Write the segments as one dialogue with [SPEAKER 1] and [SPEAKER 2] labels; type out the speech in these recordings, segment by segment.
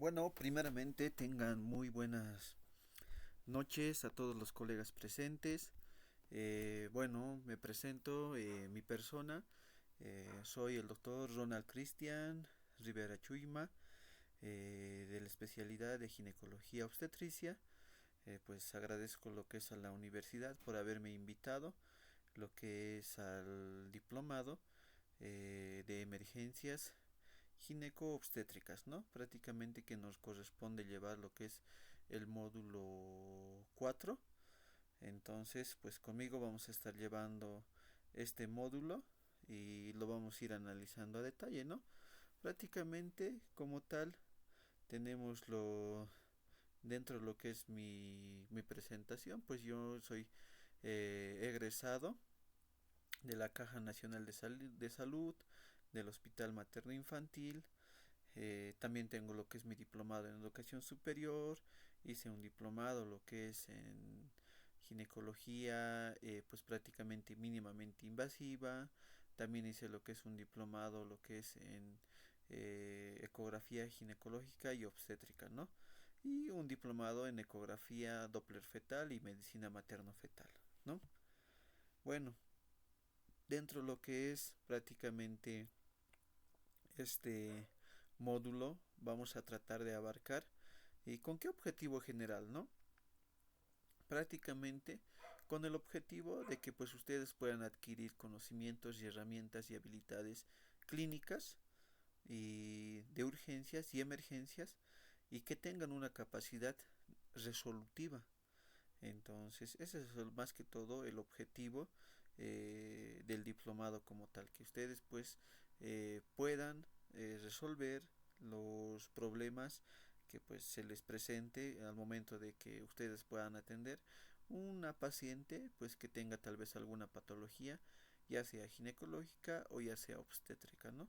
[SPEAKER 1] Bueno, primeramente tengan muy buenas noches a todos los colegas presentes. Bueno, me presento, mi persona. Soy el doctor Ronald Cristian Rivera Chuima, de la especialidad de ginecología obstetricia. Pues agradezco lo que es a la universidad por haberme invitado, lo que es al diplomado de emergencias gineco-obstétricas, ¿no? Prácticamente que nos corresponde llevar lo que es el módulo 4. Entonces, pues conmigo vamos a estar llevando este módulo y lo vamos a ir analizando a detalle, ¿no? Prácticamente como tal tenemos lo dentro de lo que es mi presentación, pues yo soy egresado de la Caja Nacional de Salud, del Hospital Materno Infantil. También tengo lo que es mi diplomado en educación superior, hice un diplomado lo que es en ginecología, pues prácticamente mínimamente invasiva. También hice lo que es un diplomado lo que es en ecografía ginecológica y obstétrica, ¿no? Y un diplomado en ecografía Doppler fetal y medicina materno fetal, ¿no? Bueno, dentro de lo que es prácticamente este módulo vamos a tratar de abarcar y con qué objetivo general, ¿no? Prácticamente con el objetivo de que pues ustedes puedan adquirir conocimientos y herramientas y habilidades clínicas y de urgencias y emergencias y que tengan una capacidad resolutiva. Entonces, ese es más que todo el objetivo del diplomado como tal, que ustedes pues puedan resolver los problemas que pues se les presente al momento de que ustedes puedan atender una paciente pues que tenga tal vez alguna patología, ya sea ginecológica o ya sea obstétrica, ¿no?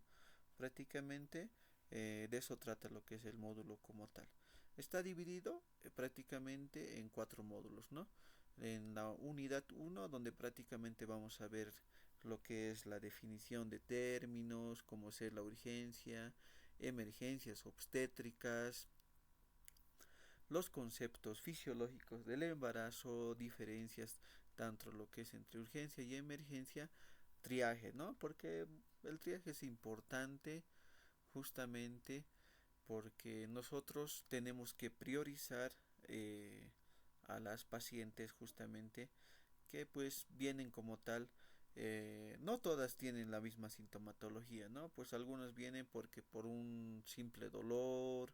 [SPEAKER 1] Prácticamente de eso trata lo que es el módulo como tal. Está dividido prácticamente en cuatro módulos, ¿no? En la unidad uno donde prácticamente vamos a ver lo que es la definición de términos, cómo ser la urgencia, emergencias obstétricas, los conceptos fisiológicos del embarazo, diferencias tanto lo que es entre urgencia y emergencia, triaje, ¿no? Porque el triaje es importante justamente porque nosotros tenemos que priorizar a las pacientes justamente que pues vienen como tal. No todas tienen la misma sintomatología, ¿no? Pues algunas vienen porque por un simple dolor,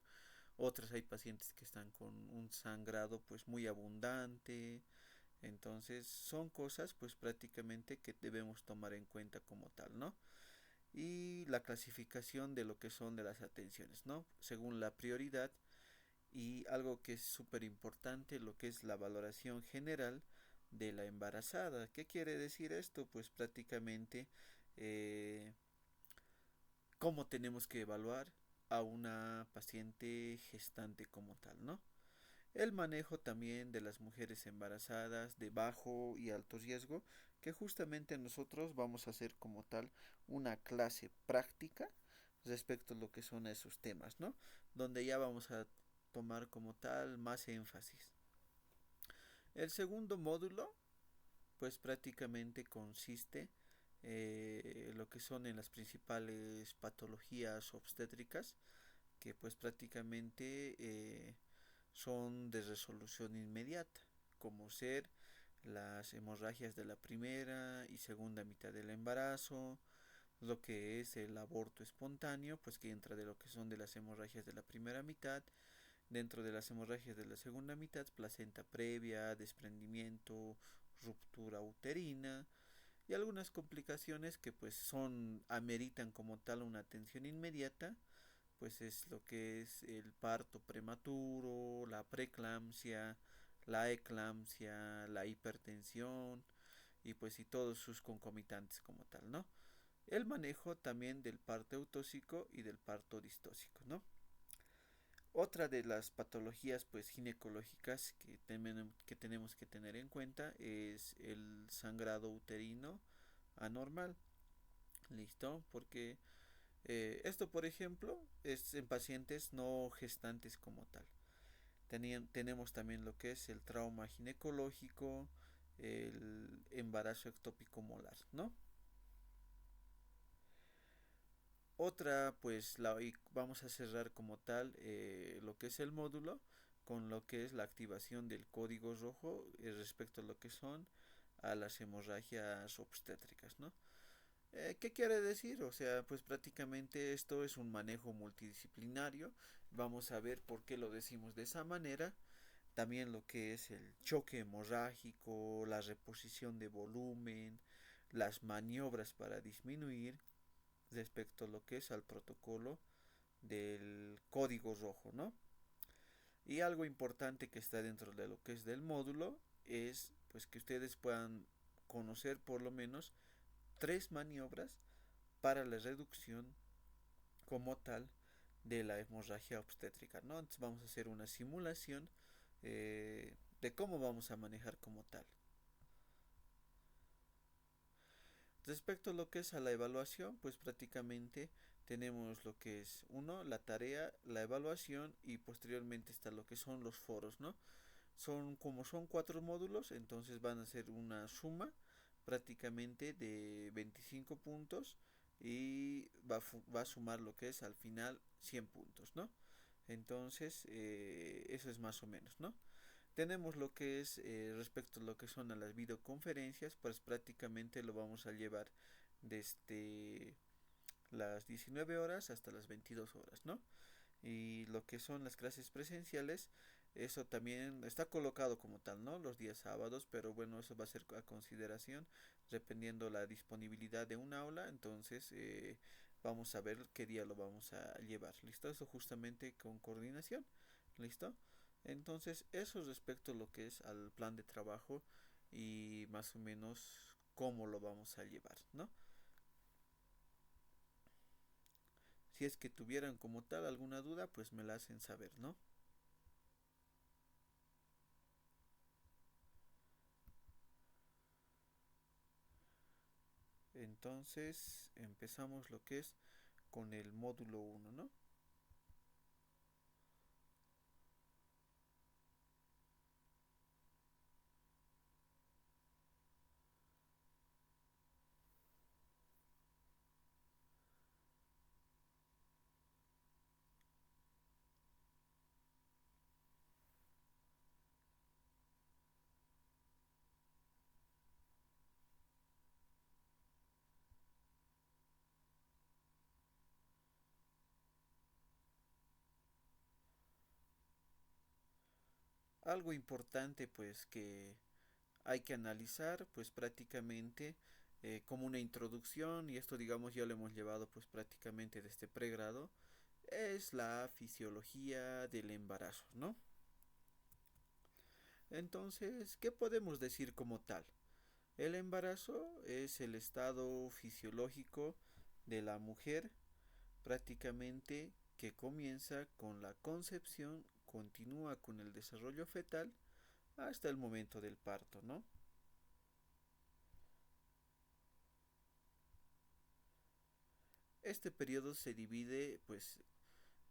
[SPEAKER 1] otras hay pacientes que están con un sangrado pues muy abundante. Entonces son cosas pues prácticamente que debemos tomar en cuenta como tal, ¿no? Y la clasificación de lo que son de las atenciones, ¿no? Según la prioridad y algo que es súper importante, lo que es la valoración general de la embarazada. ¿Qué quiere decir esto? Pues prácticamente eh, cómo tenemos que evaluar a una paciente gestante como tal, ¿no? El manejo también de las mujeres embarazadas de bajo y alto riesgo, que justamente nosotros vamos a hacer como tal una clase práctica respecto a lo que son esos temas, ¿no? Donde ya vamos a tomar como tal más énfasis. El segundo módulo, pues prácticamente consiste lo que son en las principales patologías obstétricas, que pues prácticamente son de resolución inmediata, como ser las hemorragias de la primera y segunda mitad del embarazo, lo que es el aborto espontáneo, pues que entra de lo que son de las hemorragias de la primera mitad, dentro de las hemorragias de la segunda mitad, placenta previa, desprendimiento, ruptura uterina y algunas complicaciones que pues son ameritan como tal una atención inmediata, pues es lo que es el parto prematuro, la preeclampsia, la eclampsia, la hipertensión y pues y todos sus concomitantes como tal, ¿no? El manejo también del parto eutóxico y del parto distóxico, ¿no? Otra de las patologías pues ginecológicas que tenemos que tener en cuenta es el sangrado uterino anormal. ¿Listo? Porque Esto, por ejemplo, es en pacientes no gestantes como tal. Tenemos también lo que es el trauma ginecológico, el embarazo ectópico molar, ¿no? Otra, pues y vamos a cerrar como tal lo que es el módulo con lo que es la activación del código rojo respecto a lo que son a las hemorragias obstétricas, ¿no? ¿Qué quiere decir? O sea, pues prácticamente esto es un manejo multidisciplinario. Vamos a ver por qué lo decimos de esa manera. También lo que es el choque hemorrágico, la reposición de volumen, las maniobras para disminuir respecto a lo que es al protocolo del código rojo, ¿no? Y algo importante que está dentro de lo que es del módulo es pues que ustedes puedan conocer por lo menos tres maniobras para la reducción como tal de la hemorragia obstétrica, ¿no? Entonces vamos a hacer una simulación de cómo vamos a manejar como tal. Respecto a lo que es a la evaluación, pues prácticamente tenemos lo que es uno, la tarea, la evaluación y posteriormente está lo que son los foros, ¿no? Son cuatro módulos, entonces van a ser una suma prácticamente de 25 puntos y va a sumar lo que es al final 100 puntos, ¿no? Entonces, eso es más o menos, ¿no? Tenemos lo que es respecto a lo que son a las videoconferencias, pues prácticamente lo vamos a llevar desde las 19 horas hasta las 22 horas, ¿no? Y lo que son las clases presenciales, eso también está colocado como tal, ¿no? Los días sábados, pero bueno, eso va a ser a consideración dependiendo la disponibilidad de un aula, entonces vamos a ver qué día lo vamos a llevar, ¿listo? Eso justamente con coordinación, ¿listo? Entonces, eso respecto a lo que es al plan de trabajo y más o menos cómo lo vamos a llevar, ¿no? Si es que tuvieran como tal alguna duda, pues me la hacen saber, ¿no? Entonces empezamos lo que es con el módulo uno, ¿no? Algo importante pues que hay que analizar pues prácticamente como una introducción y esto digamos ya lo hemos llevado pues prácticamente de este pregrado es la fisiología del embarazo, ¿no? Entonces, ¿qué podemos decir como tal? El embarazo es el estado fisiológico de la mujer prácticamente que comienza con la concepción, continúa con el desarrollo fetal hasta el momento del parto, ¿no? Este periodo se divide pues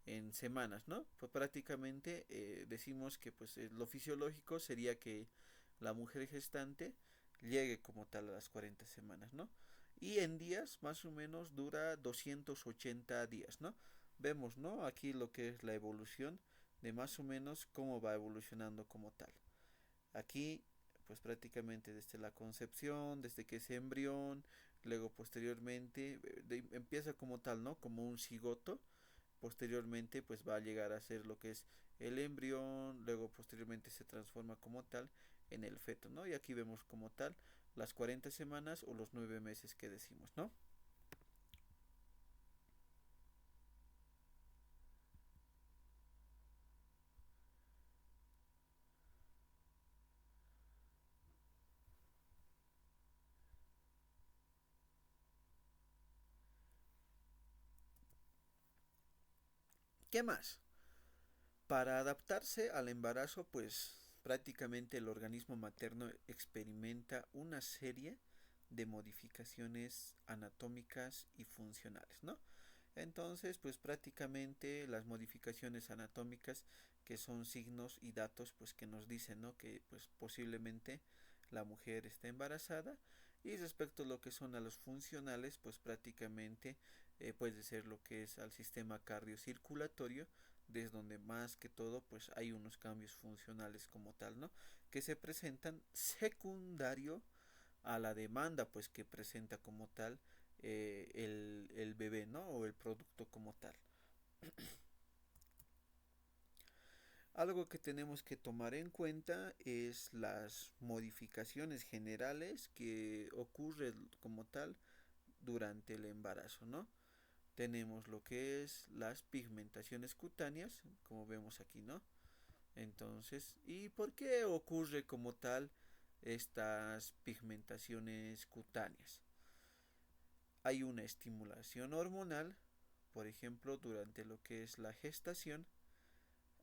[SPEAKER 1] en semanas, ¿no? Pues prácticamente decimos que pues lo fisiológico sería que la mujer gestante llegue como tal a las 40 semanas, ¿no? Y en días más o menos dura 280 días, ¿no? Vemos, ¿no? Aquí lo que es la evolución de más o menos cómo va evolucionando como tal. Aquí, pues prácticamente desde la concepción, desde que es embrión, luego posteriormente empieza como tal, ¿no? Como un cigoto, posteriormente pues va a llegar a ser lo que es el embrión, luego posteriormente se transforma como tal en el feto, ¿no? Y aquí vemos como tal las 40 semanas o los 9 meses que decimos, ¿no? ¿Qué más? Para adaptarse al embarazo, pues prácticamente el organismo materno experimenta una serie de modificaciones anatómicas y funcionales, ¿no? Entonces, pues prácticamente las modificaciones anatómicas que son signos y datos pues que nos dicen, ¿no? Que pues posiblemente la mujer está embarazada. Y respecto a lo que son a los funcionales, pues prácticamente puede ser lo que es al sistema cardiocirculatorio, desde donde más que todo pues hay unos cambios funcionales como tal, ¿no? Que se presentan secundario a la demanda pues que presenta como tal el bebé, ¿no? O el producto como tal. Algo que tenemos que tomar en cuenta es las modificaciones generales que ocurren como tal durante el embarazo, ¿no? Tenemos lo que es las pigmentaciones cutáneas, como vemos aquí, ¿no? Entonces, ¿y por qué ocurre como tal estas pigmentaciones cutáneas? Hay una estimulación hormonal, por ejemplo, durante lo que es la gestación,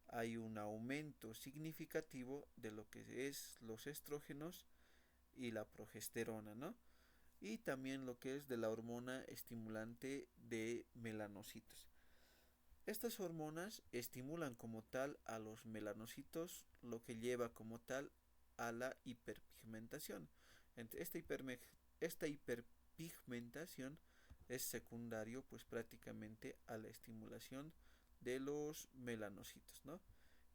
[SPEAKER 1] hay un aumento significativo de lo que es los estrógenos y la progesterona, ¿no? Y también lo que es de la hormona estimulante de melanocitos. Estas hormonas estimulan como tal a los melanocitos, lo que lleva como tal a la hiperpigmentación. Esta hiperpigmentación es secundario pues prácticamente a la estimulación de los melanocitos, ¿no?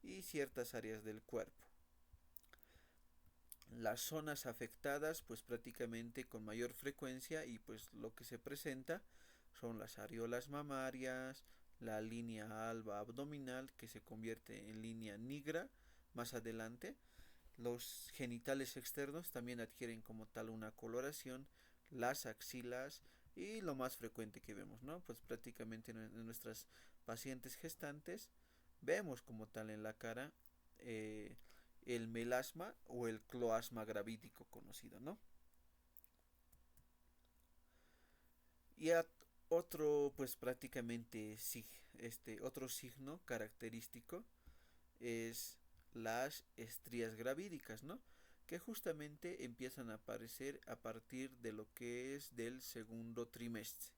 [SPEAKER 1] Y ciertas áreas del cuerpo. Las zonas afectadas pues prácticamente con mayor frecuencia y pues lo que se presenta son las areolas mamarias, la línea alba abdominal que se convierte en línea negra más adelante. Los genitales externos también adquieren como tal una coloración, las axilas y lo más frecuente que vemos, ¿no? Pues prácticamente en nuestras pacientes gestantes vemos como tal en la cara el melasma o el cloasma gravídico conocido, ¿no? Y otro, pues prácticamente otro signo característico es las estrías gravídicas, ¿no? Que justamente empiezan a aparecer a partir de lo que es del segundo trimestre.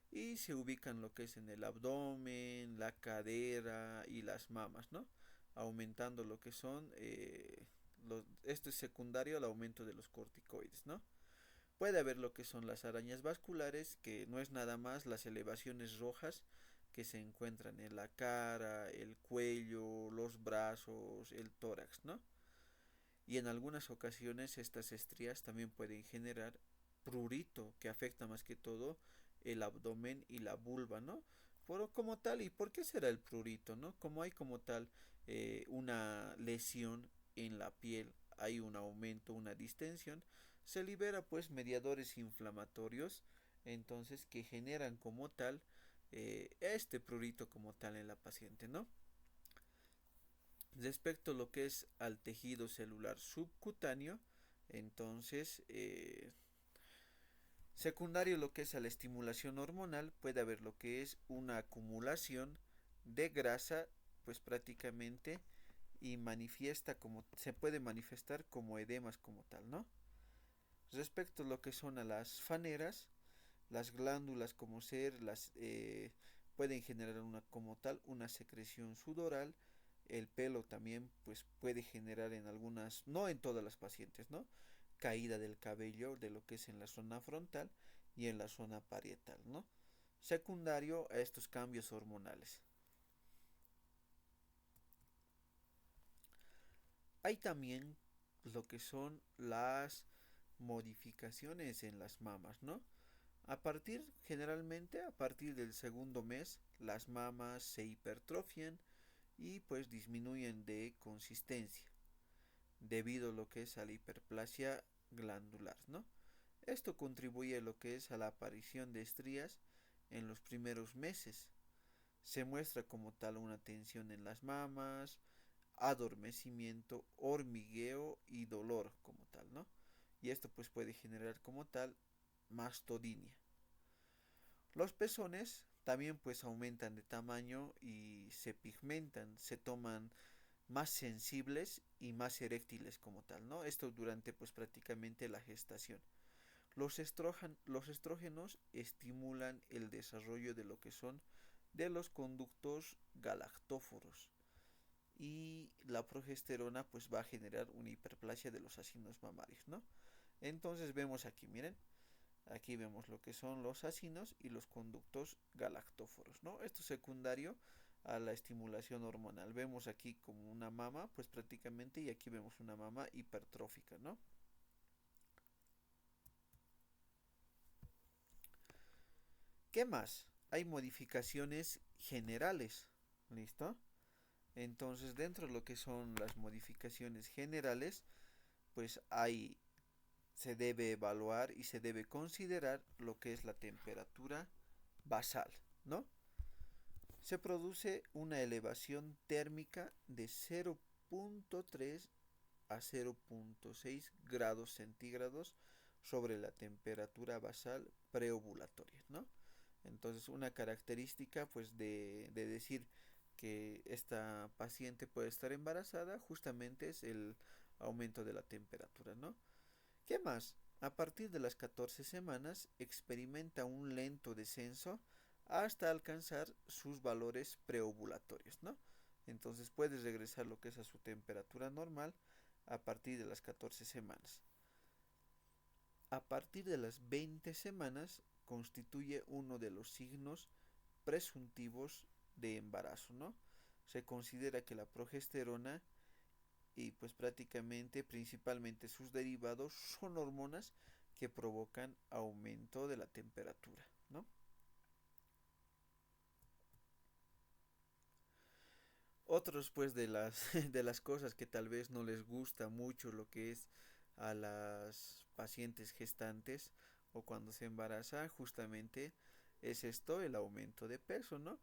[SPEAKER 1] Y se ubican lo que es en el abdomen, la cadera y las mamas, ¿no? Aumentando lo que son, esto es secundario al aumento de los corticoides, ¿no? Puede haber lo que son las arañas vasculares, que no es nada más las elevaciones rojas que se encuentran en la cara, el cuello, los brazos, el tórax, ¿no? Y en algunas ocasiones estas estrías también pueden generar prurito, que afecta más que todo el abdomen y la vulva, ¿no? Como tal, ¿y por qué será el prurito, no? Como hay como tal una lesión en la piel, hay un aumento, una distensión, se libera pues mediadores inflamatorios, entonces que generan como tal este prurito como tal en la paciente, ¿no? Respecto a lo que es al tejido celular subcutáneo, entonces, secundario lo que es a la estimulación hormonal, puede haber lo que es una acumulación de grasa, pues prácticamente, y se puede manifestar como edemas como tal, ¿no? Respecto a lo que son a las faneras, las glándulas como ser, pueden generar como tal una secreción sudoral. El pelo también pues puede generar en algunas, no en todas las pacientes, ¿no? Caída del cabello de lo que es en la zona frontal y en la zona parietal, ¿no? Secundario a estos cambios hormonales. Hay también lo que son las modificaciones en las mamas, ¿no? Generalmente a partir del segundo mes, las mamas se hipertrofian y pues disminuyen de consistencia debido a lo que es a la hiperplasia glandular, ¿no? Esto contribuye a lo que es a la aparición de estrías en los primeros meses. Se muestra como tal una tensión en las mamas, adormecimiento, hormigueo y dolor como tal, ¿no? Y esto pues puede generar como tal mastodinia. Los pezones también pues aumentan de tamaño y se pigmentan, se toman más sensibles y más eréctiles como tal, ¿no? Esto durante pues prácticamente la gestación. Los estrógenos estimulan el desarrollo de lo que son de los conductos galactóforos y la progesterona pues va a generar una hiperplasia de los acinos mamarios, ¿no? Entonces vemos aquí, miren, aquí vemos lo que son los acinos y los conductos galactóforos, ¿no? Esto es secundario a la estimulación hormonal. Vemos aquí como una mama, pues prácticamente, y aquí vemos una mama hipertrófica, ¿no? ¿Qué más? Hay modificaciones generales, ¿listo? Entonces, dentro de lo que son las modificaciones generales, pues se debe evaluar y se debe considerar lo que es la temperatura basal, ¿no? Se produce una elevación térmica de 0.3 a 0.6 grados centígrados sobre la temperatura basal preovulatoria, ¿no? Entonces, una característica pues de decir que esta paciente puede estar embarazada justamente es el aumento de la temperatura, ¿no? ¿Qué más? A partir de las 14 semanas experimenta un lento descenso hasta alcanzar sus valores preovulatorios, ¿no? Entonces puede regresar lo que es a su temperatura normal a partir de las 14 semanas. A partir de las 20 semanas constituye uno de los signos presuntivos de embarazo, ¿no? Se considera que la progesterona y pues prácticamente principalmente sus derivados son hormonas que provocan aumento de la temperatura, ¿no? Otros pues de las cosas que tal vez no les gusta mucho lo que es a las pacientes gestantes o cuando se embaraza justamente es esto, el aumento de peso, ¿no?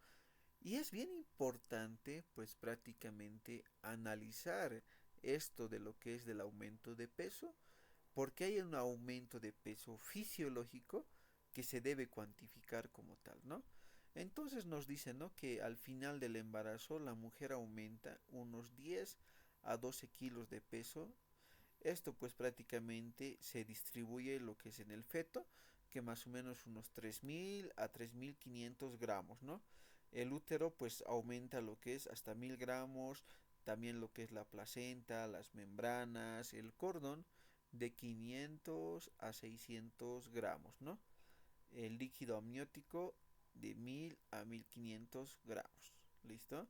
[SPEAKER 1] Y es bien importante, pues prácticamente analizar esto de lo que es del aumento de peso, porque hay un aumento de peso fisiológico que se debe cuantificar como tal, ¿no? Entonces nos dice, ¿no? Que al final del embarazo la mujer aumenta unos 10 a 12 kilos de peso. Esto pues prácticamente se distribuye lo que es en el feto, que más o menos unos 3.000 a 3.500 gramos, ¿no? El útero pues aumenta lo que es hasta 1.000 gramos, también lo que es la placenta, las membranas, el cordón de 500 a 600 gramos, ¿no? El líquido amniótico de 1.000 a 1.500 gramos, ¿listo?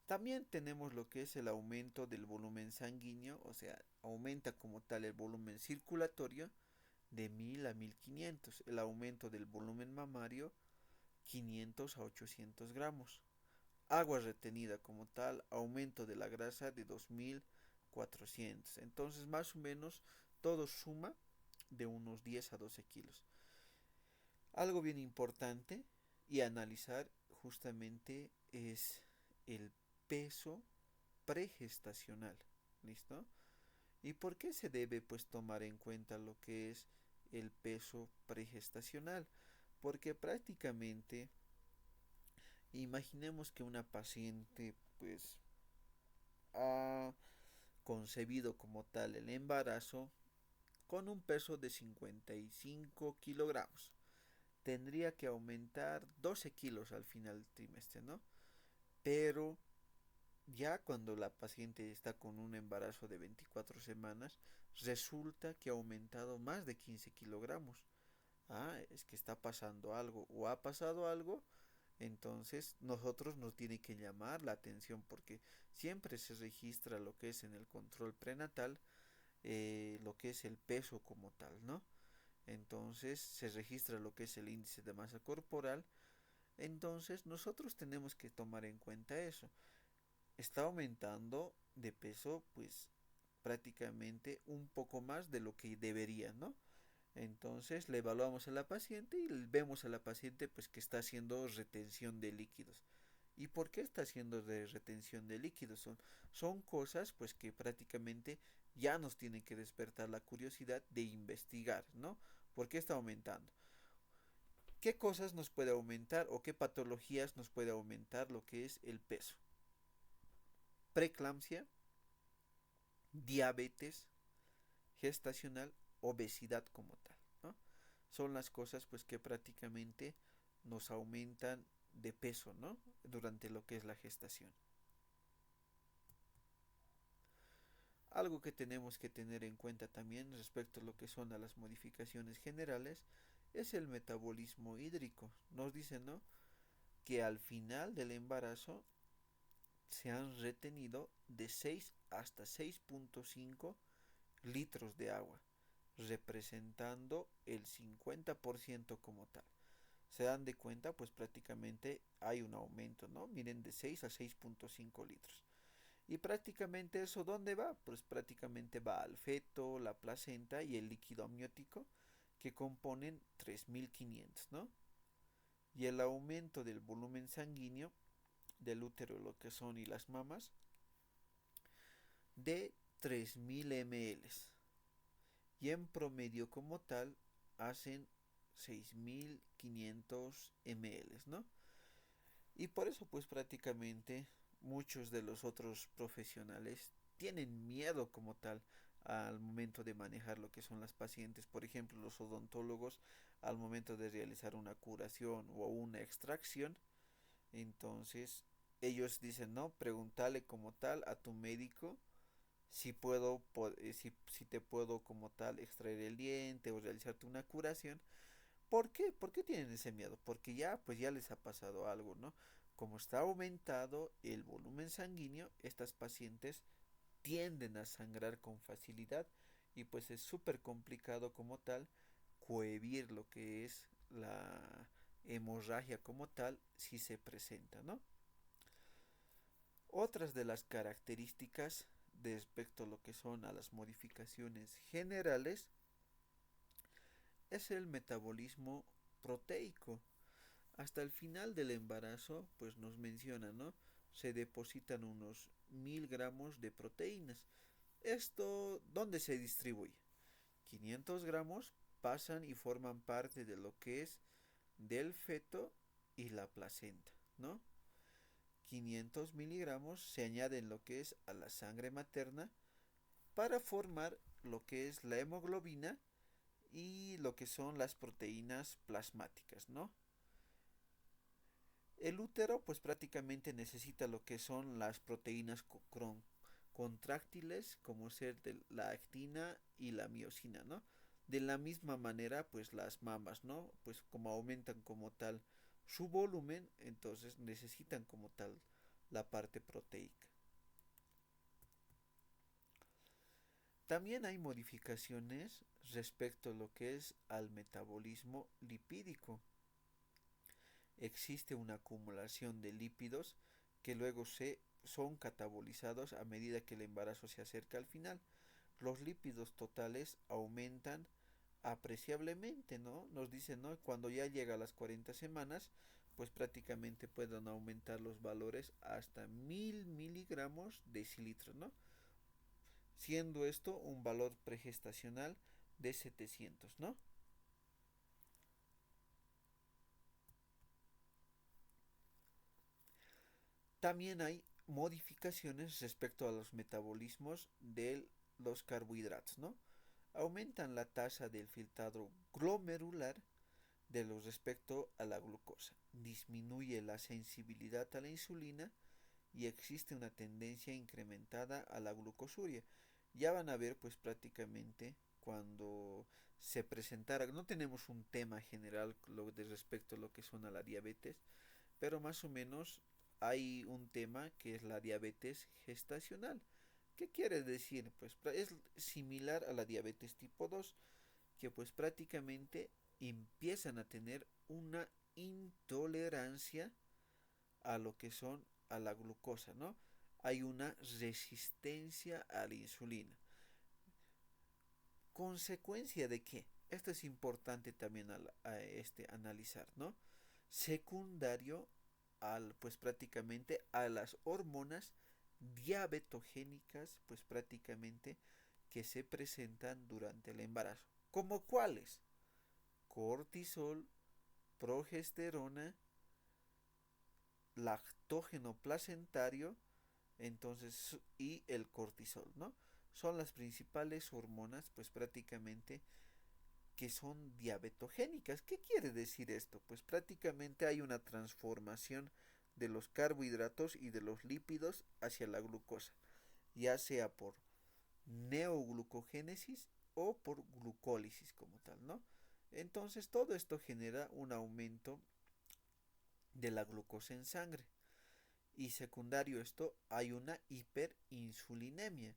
[SPEAKER 1] También tenemos lo que es el aumento del volumen sanguíneo, o sea, aumenta como tal el volumen circulatorio de 1.000 a 1.500. El aumento del volumen mamario 500 a 800 gramos. Agua retenida como tal, aumento de la grasa de 2.400. Entonces más o menos todo suma de unos 10 a 12 kilos. Algo bien importante y analizar justamente es el peso pregestacional, ¿listo? ¿Y por qué se debe pues tomar en cuenta lo que es el peso pregestacional? Porque prácticamente imaginemos que una paciente pues ha concebido como tal el embarazo con un peso de 55 kilogramos. Tendría que aumentar 12 kilos al final del trimestre, ¿no? Pero ya cuando la paciente está con un embarazo de 24 semanas, resulta que ha aumentado más de 15 kilogramos. Ah, es que está pasando algo o ha pasado algo, entonces nosotros nos tiene que llamar la atención porque siempre se registra lo que es en el control prenatal, lo que es el peso como tal, ¿no? Entonces se registra lo que es el índice de masa corporal, entonces nosotros tenemos que tomar en cuenta eso. Está aumentando de peso pues prácticamente un poco más de lo que debería, ¿no? Entonces le evaluamos a la paciente y vemos a la paciente pues que está haciendo retención de líquidos. ¿Y por qué está haciendo de retención de líquidos? Son cosas pues que prácticamente ya nos tienen que despertar la curiosidad de investigar, ¿no? ¿Por qué está aumentando? ¿Qué cosas nos puede aumentar o qué patologías nos puede aumentar lo que es el peso? Preeclampsia, diabetes gestacional, obesidad como tal, son las cosas pues que prácticamente nos aumentan de peso, ¿no? Durante lo que es la gestación. Algo que tenemos que tener en cuenta también respecto a lo que son a las modificaciones generales es el metabolismo hídrico. Nos dicen, ¿no?, que al final del embarazo se han retenido de 6 hasta 6.5 litros de agua, representando el 50% como tal. Se dan de cuenta, pues prácticamente hay un aumento, ¿no? Miren, de 6 a 6.5 litros. Y prácticamente eso, ¿dónde va? Pues prácticamente va al feto, la placenta y el líquido amniótico, que componen 3.500, ¿no? Y el aumento del volumen sanguíneo del útero, lo que son y las mamas, de 3.000 ml. Y en promedio como tal hacen 6.500 ml, ¿no? Y por eso pues prácticamente muchos de los otros profesionales tienen miedo como tal al momento de manejar lo que son las pacientes. Por ejemplo, los odontólogos al momento de realizar una curación o una extracción, entonces ellos dicen, no, pregúntale como tal a tu médico si puedo, si te puedo como tal extraer el diente o realizarte una curación. ¿Por qué? ¿Por qué tienen ese miedo? Porque ya, pues ya les ha pasado algo, ¿no? Como está aumentado el volumen sanguíneo, estas pacientes tienden a sangrar con facilidad y pues es súper complicado como tal cohibir lo que es la hemorragia como tal si se presenta, ¿no? Otras de las características respecto a lo que son a las modificaciones generales es el metabolismo proteico. Hasta el final del embarazo, pues nos menciona, ¿no? Se depositan unos 1.000 gramos de proteínas. Esto, ¿dónde se distribuye? 500 gramos pasan y forman parte de lo que es del feto y la placenta, ¿no? 500 miligramos se añaden lo que es a la sangre materna para formar lo que es la hemoglobina y lo que son las proteínas plasmáticas, ¿no? El útero pues prácticamente necesita lo que son las proteínas contráctiles como ser de la actina y la miosina, ¿no? De la misma manera pues las mamas, ¿no? Pues como aumentan como tal su volumen, entonces necesitan como tal la parte proteica. También hay modificaciones respecto a lo que es al metabolismo lipídico. Existe una acumulación de lípidos que luego son catabolizados a medida que el embarazo se acerca al final. Los lípidos totales aumentan apreciablemente, ¿no? Nos dicen, ¿no? Cuando ya llega a las 40 semanas, pues prácticamente pueden aumentar los valores hasta 1.000 miligramos decilitros, ¿no? Siendo esto un valor pregestacional de 700, ¿no? También hay modificaciones respecto a los metabolismos de los carbohidratos, ¿no? Aumentan la tasa del filtrado glomerular de los respecto a la glucosa, disminuye la sensibilidad a la insulina y existe una tendencia incrementada a la glucosuria. Ya van a ver pues prácticamente cuando se presentara, no tenemos un tema general de respecto a lo que son a la diabetes, pero más o menos hay un tema que es la diabetes gestacional. ¿Qué quiere decir? Pues es similar a la diabetes tipo 2, que pues prácticamente empiezan a tener una intolerancia a lo que son a la glucosa, ¿no? Hay una resistencia a la insulina. ¿Consecuencia de qué? Esto es importante también analizar, ¿no? Secundario al, pues prácticamente a las hormonas diabetogénicas, pues prácticamente que se presentan durante el embarazo. ¿Como cuáles? Cortisol, progesterona, lactógeno placentario, entonces, y el cortisol, ¿no? Son las principales hormonas, pues prácticamente que son diabetogénicas. ¿Qué quiere decir esto? Pues prácticamente hay una transformación de los carbohidratos y de los lípidos hacia la glucosa, ya sea por neoglucogénesis o por glucólisis como tal, ¿no? Entonces todo esto genera un aumento de la glucosa en sangre. Y secundario a esto hay una hiperinsulinemia.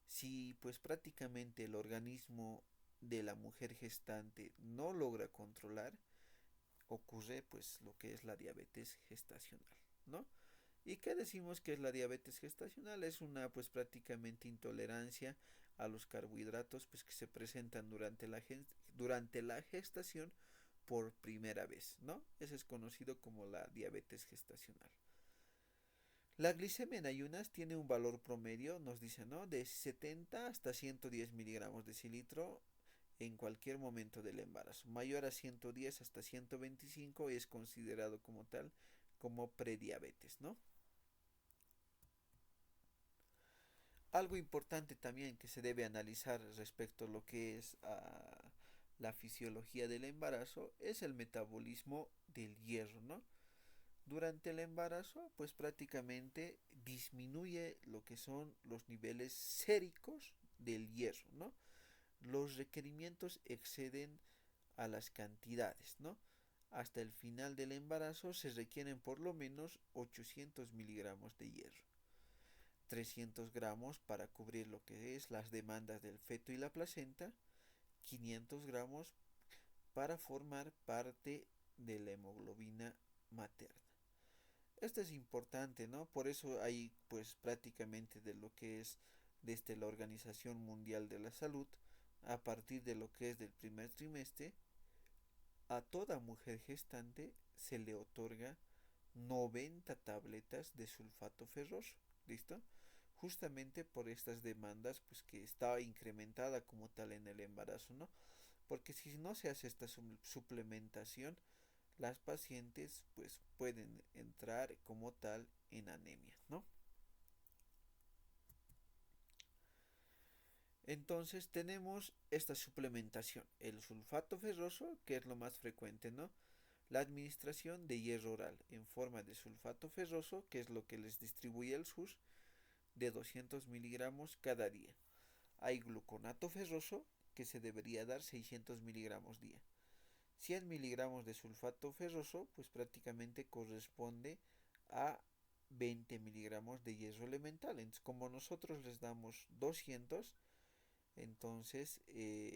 [SPEAKER 1] Si pues prácticamente el organismo de la mujer gestante no logra controlar, ocurre pues lo que es la diabetes gestacional, ¿no? ¿Y qué decimos que es la diabetes gestacional? Es una pues prácticamente intolerancia a los carbohidratos pues que se presentan durante la gestación por primera vez, ¿no? Eso es conocido como la diabetes gestacional. La glicemia en ayunas tiene un valor promedio, nos dice, ¿no? De 70 hasta 110 miligramos de cilitro en cualquier momento del embarazo. Mayor a 110 hasta 125 es considerado como tal, como prediabetes, ¿no? Algo importante también que se debe analizar respecto a lo que es la fisiología del embarazo es el metabolismo del hierro, ¿no? Durante el embarazo, pues prácticamente disminuye lo que son los niveles séricos del hierro, ¿no? Los requerimientos exceden a las cantidades, ¿no? Hasta el final del embarazo se requieren por lo menos 800 miligramos de hierro, 300 gramos para cubrir lo que es las demandas del feto y la placenta, 500 gramos para formar parte de la hemoglobina materna. Esto es importante, ¿no? Por eso hay pues prácticamente de lo que es desde la Organización Mundial de la Salud, a partir de lo que es del primer trimestre, a toda mujer gestante se le otorga 90 tabletas de sulfato ferroso, ¿listo? Justamente por estas demandas pues que está incrementada como tal en el embarazo, ¿no? Porque si no se hace esta suplementación, las pacientes pues pueden entrar como tal en anemia, ¿no? Entonces tenemos esta suplementación, el sulfato ferroso, que es lo más frecuente, ¿no? La administración de hierro oral en forma de sulfato ferroso, que es lo que les distribuye el SUS, de 200 miligramos cada día. Hay gluconato ferroso, que se debería dar 600 miligramos día. 100 miligramos de sulfato ferroso, pues prácticamente corresponde a 20 miligramos de hierro elemental. Entonces, como nosotros les damos 200, entonces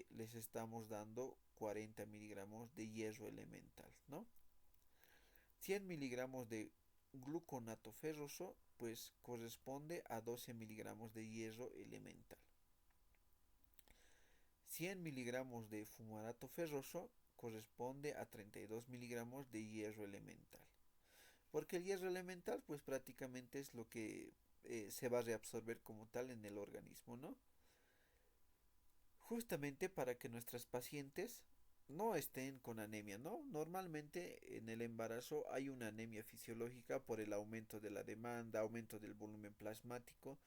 [SPEAKER 1] les estamos dando 40 miligramos de hierro elemental, ¿no? 100 miligramos de gluconato ferroso, pues corresponde a 12 miligramos de hierro elemental. 100 miligramos de fumarato ferroso corresponde a 32 miligramos de hierro elemental. Porque el hierro elemental pues prácticamente es lo que se va a reabsorber como tal en el organismo, ¿no? Justamente para que nuestras pacientes no estén con anemia, ¿no? Normalmente en el embarazo hay una anemia fisiológica por el aumento de la demanda, aumento del volumen plasmático,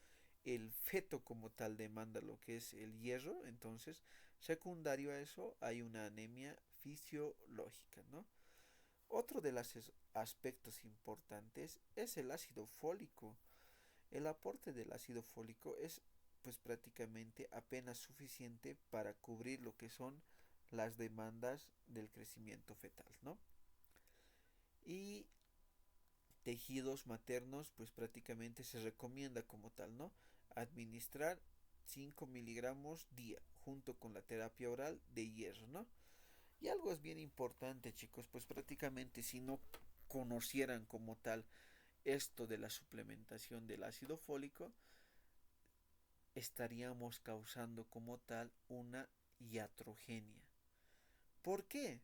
[SPEAKER 1] el feto como tal demanda lo que es el hierro, entonces secundario a eso hay una anemia fisiológica, ¿no? Otro de los aspectos importantes es el ácido fólico. El aporte del ácido fólico es pues prácticamente apenas suficiente para cubrir lo que son las demandas del crecimiento fetal, ¿no? Y tejidos maternos pues prácticamente se recomienda como tal, ¿no? Administrar 5 miligramos día junto con la terapia oral de hierro, ¿no? Y algo es bien importante, chicos, pues prácticamente si no conocieran como tal esto de la suplementación del ácido fólico, estaríamos causando como tal una iatrogenia. ¿Por qué?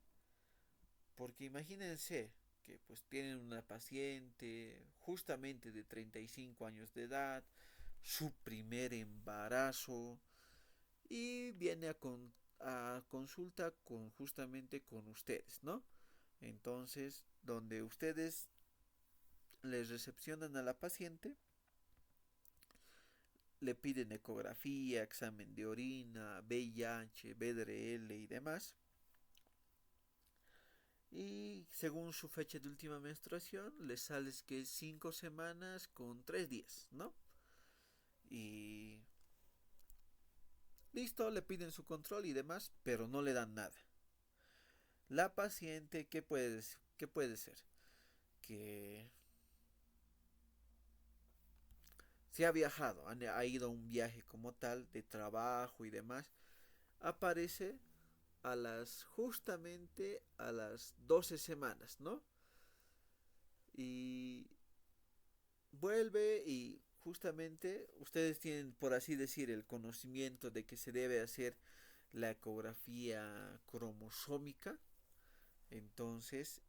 [SPEAKER 1] Porque imagínense que pues tienen una paciente justamente de 35 años de edad, su primer embarazo y viene a consulta con justamente con ustedes, ¿no? Entonces, donde ustedes les recepcionan a la paciente, le piden ecografía, examen de orina, VIH, BDRL y demás. según su fecha de última menstruación, le sales que 5 semanas con 3 días, ¿no? Y listo, le piden su control y demás, pero no le dan nada. La paciente, qué puede ser? Que si ha viajado, ha ido a un viaje como tal, de trabajo y demás, aparece justamente a las 12 semanas, ¿no? Y vuelve y justamente ustedes tienen, por así decir, el conocimiento de que se debe hacer la ecografía cromosómica. Entonces,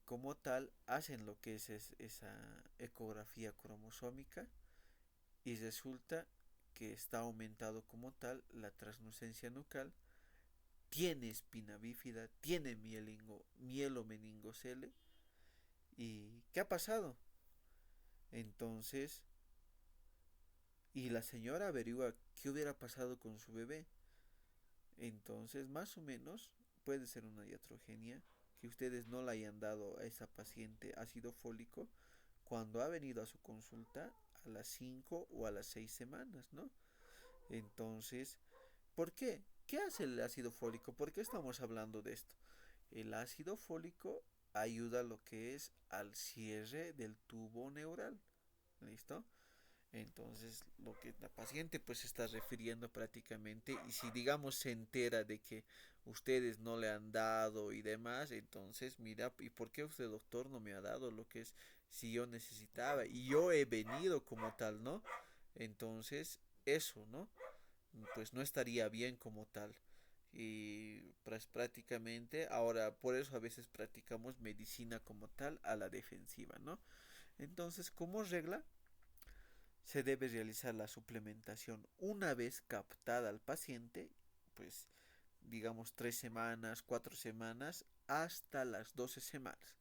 [SPEAKER 1] como tal, hacen lo que es esa ecografía cromosómica y resulta que está aumentado como tal la translucencia nucal, tiene espina bífida, tiene mielomeningocele. ¿Y qué ha pasado? Entonces, y la señora averigua qué hubiera pasado con su bebé. Entonces, más o menos, puede ser una iatrogenia que ustedes no le hayan dado a esa paciente ácido fólico cuando ha venido a su consulta a las 5 o a las 6 semanas, ¿no? Entonces, ¿por qué? ¿Qué hace el ácido fólico? ¿Por qué estamos hablando de esto? El ácido fólico ayuda a lo que es al cierre del tubo neural. ¿Listo? Entonces, lo que la paciente pues se está refiriendo prácticamente, y si digamos se entera de que ustedes no le han dado y demás, entonces mira, ¿y por qué usted doctor no me ha dado lo que es si yo necesitaba? Y yo he venido como tal, ¿no? Entonces, eso, ¿no? Pues no estaría bien como tal. Y pues prácticamente, ahora por eso a veces practicamos medicina como tal a la defensiva, ¿no? Entonces, como regla, se debe realizar la suplementación una vez captada al paciente, pues digamos 3 semanas, 4 semanas, hasta las 12 semanas.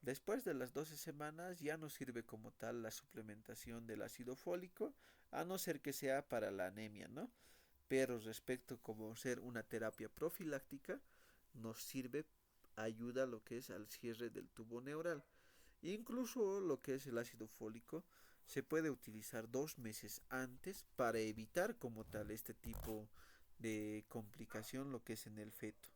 [SPEAKER 1] Después de las 12 semanas ya no sirve como tal la suplementación del ácido fólico, a no ser que sea para la anemia, ¿no? Pero respecto como ser una terapia profiláctica, nos sirve, ayuda a lo que es al cierre del tubo neural. Incluso lo que es el ácido fólico se puede utilizar 2 meses antes para evitar como tal este tipo de complicación lo que es en el feto.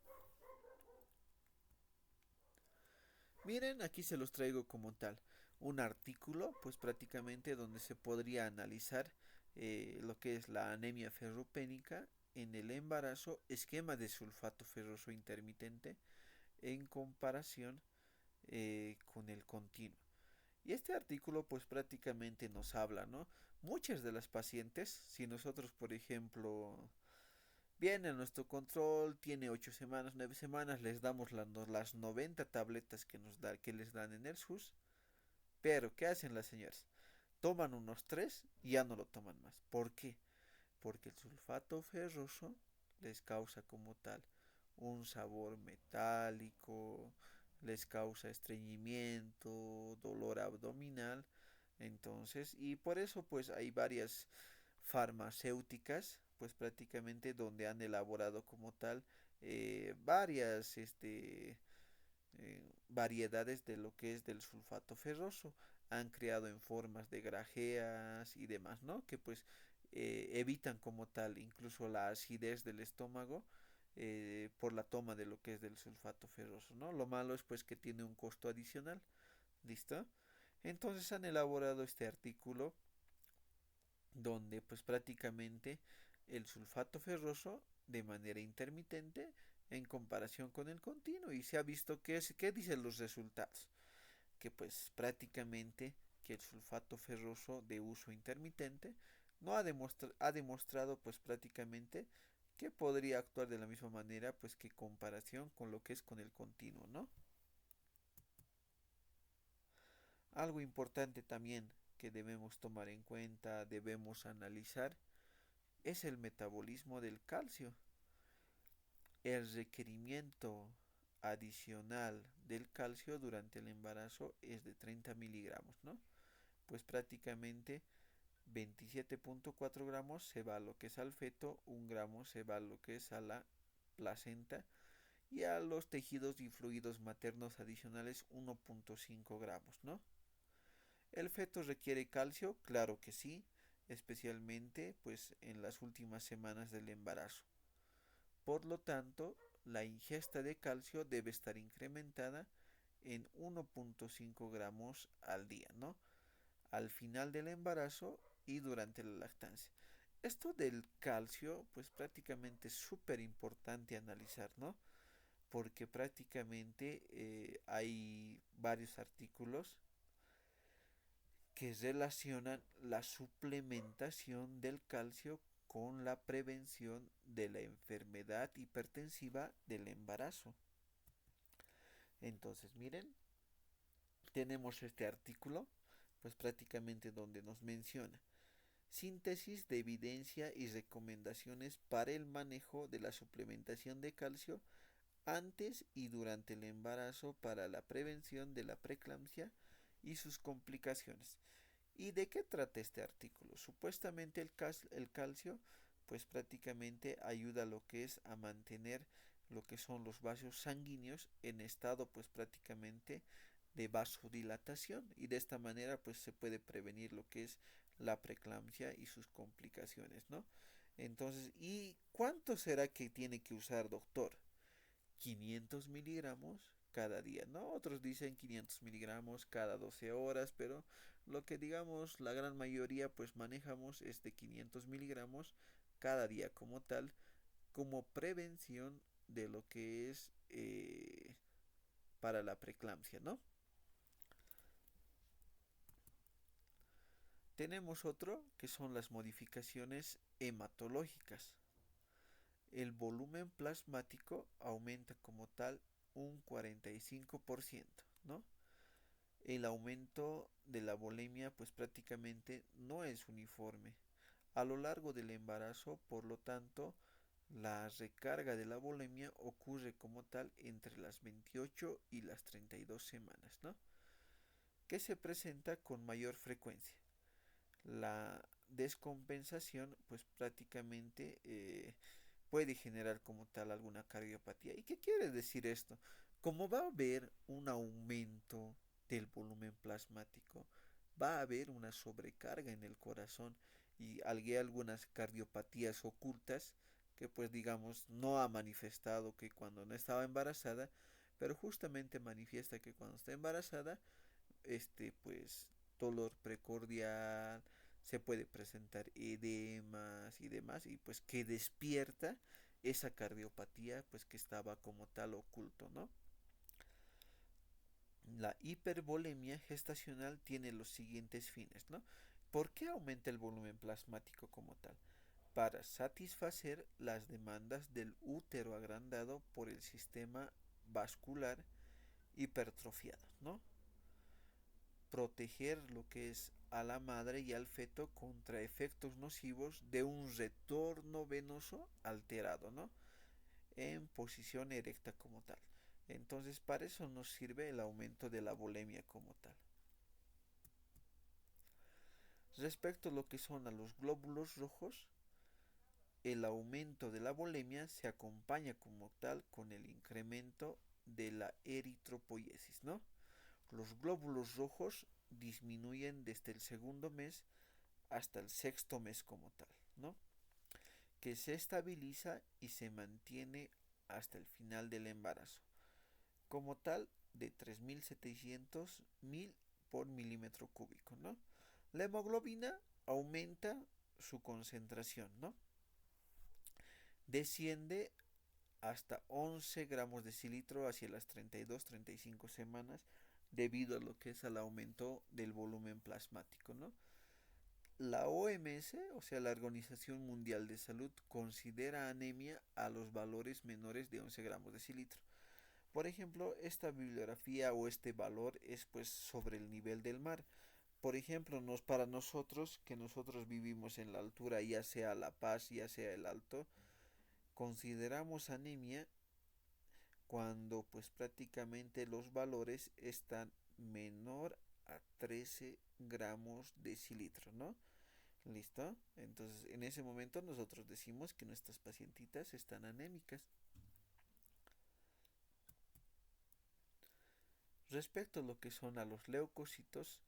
[SPEAKER 1] Miren, aquí se los traigo como tal. Un artículo, pues prácticamente donde se podría analizar lo que es la anemia ferropénica en el embarazo, esquema de sulfato ferroso intermitente en comparación con el continuo. Y este artículo pues prácticamente nos habla, ¿no? Muchas de las pacientes, si nosotros por ejemplo viene a nuestro control, tiene 8 semanas, 9 semanas, les damos las 90 tabletas que les dan en el SUS, pero ¿qué hacen las señoras? Toman unos 3 y ya no lo toman más. ¿Por qué? Porque el sulfato ferroso les causa como tal un sabor metálico, les causa estreñimiento, dolor abdominal. Entonces, y por eso pues hay varias farmacéuticas, pues prácticamente donde han elaborado como tal varias variedades de lo que es del sulfato ferroso. Han creado en formas de grajeas y demás, ¿no? Que pues evitan como tal incluso la acidez del estómago por la toma de lo que es del sulfato ferroso, ¿no? Lo malo es pues que tiene un costo adicional, ¿listo? Entonces han elaborado este artículo donde pues prácticamente el sulfato ferroso de manera intermitente en comparación con el continuo, y se ha visto qué dicen los resultados, que pues prácticamente que el sulfato ferroso de uso intermitente no ha demostrado pues prácticamente que podría actuar de la misma manera pues que comparación con lo que es con el continuo, ¿no? Algo importante también que debemos tomar en cuenta, debemos analizar, es el metabolismo del calcio. El requerimiento adicional del calcio durante el embarazo es de 30 miligramos, ¿no? Pues prácticamente 27.4 gramos se va a lo que es al feto, 1 gramo se va a lo que es a la placenta, y a los tejidos y fluidos maternos adicionales 1.5 gramos, ¿no? ¿El feto requiere calcio? Claro que sí, especialmente pues en las últimas semanas del embarazo. Por lo tanto, la ingesta de calcio debe estar incrementada en 1.5 gramos al día, ¿no? Al final del embarazo y durante la lactancia. Esto del calcio, pues prácticamente es súper importante analizar, ¿no? Porque prácticamente hay varios artículos que relacionan la suplementación del calcio con la prevención de la enfermedad hipertensiva del embarazo. Entonces, miren, tenemos este artículo, pues prácticamente donde nos menciona síntesis de evidencia y recomendaciones para el manejo de la suplementación de calcio antes y durante el embarazo para la prevención de la preeclampsia y sus complicaciones. ¿Y de qué trata este artículo? Supuestamente el calcio pues prácticamente ayuda a lo que es a mantener lo que son los vasos sanguíneos en estado pues prácticamente de vasodilatación y de esta manera pues se puede prevenir lo que es la preeclampsia y sus complicaciones, ¿no? Entonces, ¿y cuánto será que tiene que usar, doctor? 500 miligramos cada día, ¿no? Otros dicen 500 miligramos cada 12 horas, pero lo que digamos la gran mayoría pues manejamos es de 500 miligramos cada día como tal, como prevención de lo que es para la preeclampsia, ¿no? Tenemos otro que son las modificaciones hematológicas. El volumen plasmático aumenta como tal un 45%, ¿no? El aumento de la volemia pues prácticamente no es uniforme. A lo largo del embarazo, por lo tanto, la recarga de la volemia ocurre como tal entre las 28 y las 32 semanas, ¿no? Que se presenta con mayor frecuencia. La descompensación pues prácticamente puede generar como tal alguna cardiopatía. ¿Y qué quiere decir esto? Como va a haber un aumento del volumen plasmático, va a haber una sobrecarga en el corazón y algunas cardiopatías ocultas que pues digamos no ha manifestado que cuando no estaba embarazada, pero justamente manifiesta que cuando está embarazada, pues dolor precordial, se puede presentar edemas y demás, y pues que despierta esa cardiopatía pues que estaba como tal oculto, ¿no? La hipervolemia gestacional tiene los siguientes fines, ¿no? ¿Por qué aumenta el volumen plasmático como tal? Para satisfacer las demandas del útero agrandado por el sistema vascular hipertrofiado, ¿no? Proteger lo que es a la madre y al feto contra efectos nocivos de un retorno venoso alterado, ¿no? En posición erecta como tal. Entonces, para eso nos sirve el aumento de la volemia como tal. Respecto a lo que son a los glóbulos rojos, el aumento de la volemia se acompaña como tal con el incremento de la eritropoiesis, ¿no? Los glóbulos rojos disminuyen desde el segundo mes hasta el sexto mes como tal, ¿no? Que se estabiliza y se mantiene hasta el final del embarazo, como tal de 3700 mil por milímetro cúbico, ¿no? La hemoglobina aumenta su concentración, ¿no? Desciende hasta 11 gramos de decilitro hacia las 32-35 semanas debido a lo que es al aumento del volumen plasmático, ¿no? La OMS, o sea, la Organización Mundial de Salud, considera anemia a los valores menores de 11 gramos de decilitro. Por ejemplo, esta bibliografía o este valor es pues sobre el nivel del mar. Por ejemplo, para nosotros, que nosotros vivimos en la altura, ya sea La Paz, ya sea el Alto, consideramos anemia cuando pues prácticamente los valores están menor a 13 gramos de decilitro, ¿no? ¿Listo? Entonces, en ese momento nosotros decimos que nuestras pacientitas están anémicas. Respecto a lo que son a los leucocitos,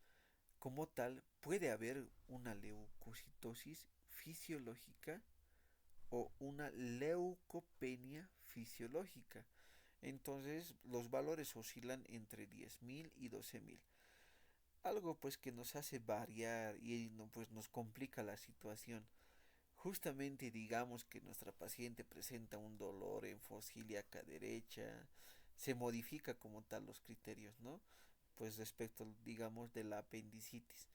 [SPEAKER 1] como tal, puede haber una leucocitosis fisiológica o una leucopenia fisiológica. Entonces, los valores oscilan entre 10.000 y 12.000. Algo pues que nos hace variar y no, pues nos complica la situación. Justamente digamos que nuestra paciente presenta un dolor en fosa ilíaca derecha, se modifica como tal los criterios, ¿no? Pues respecto, digamos, de la apendicitis.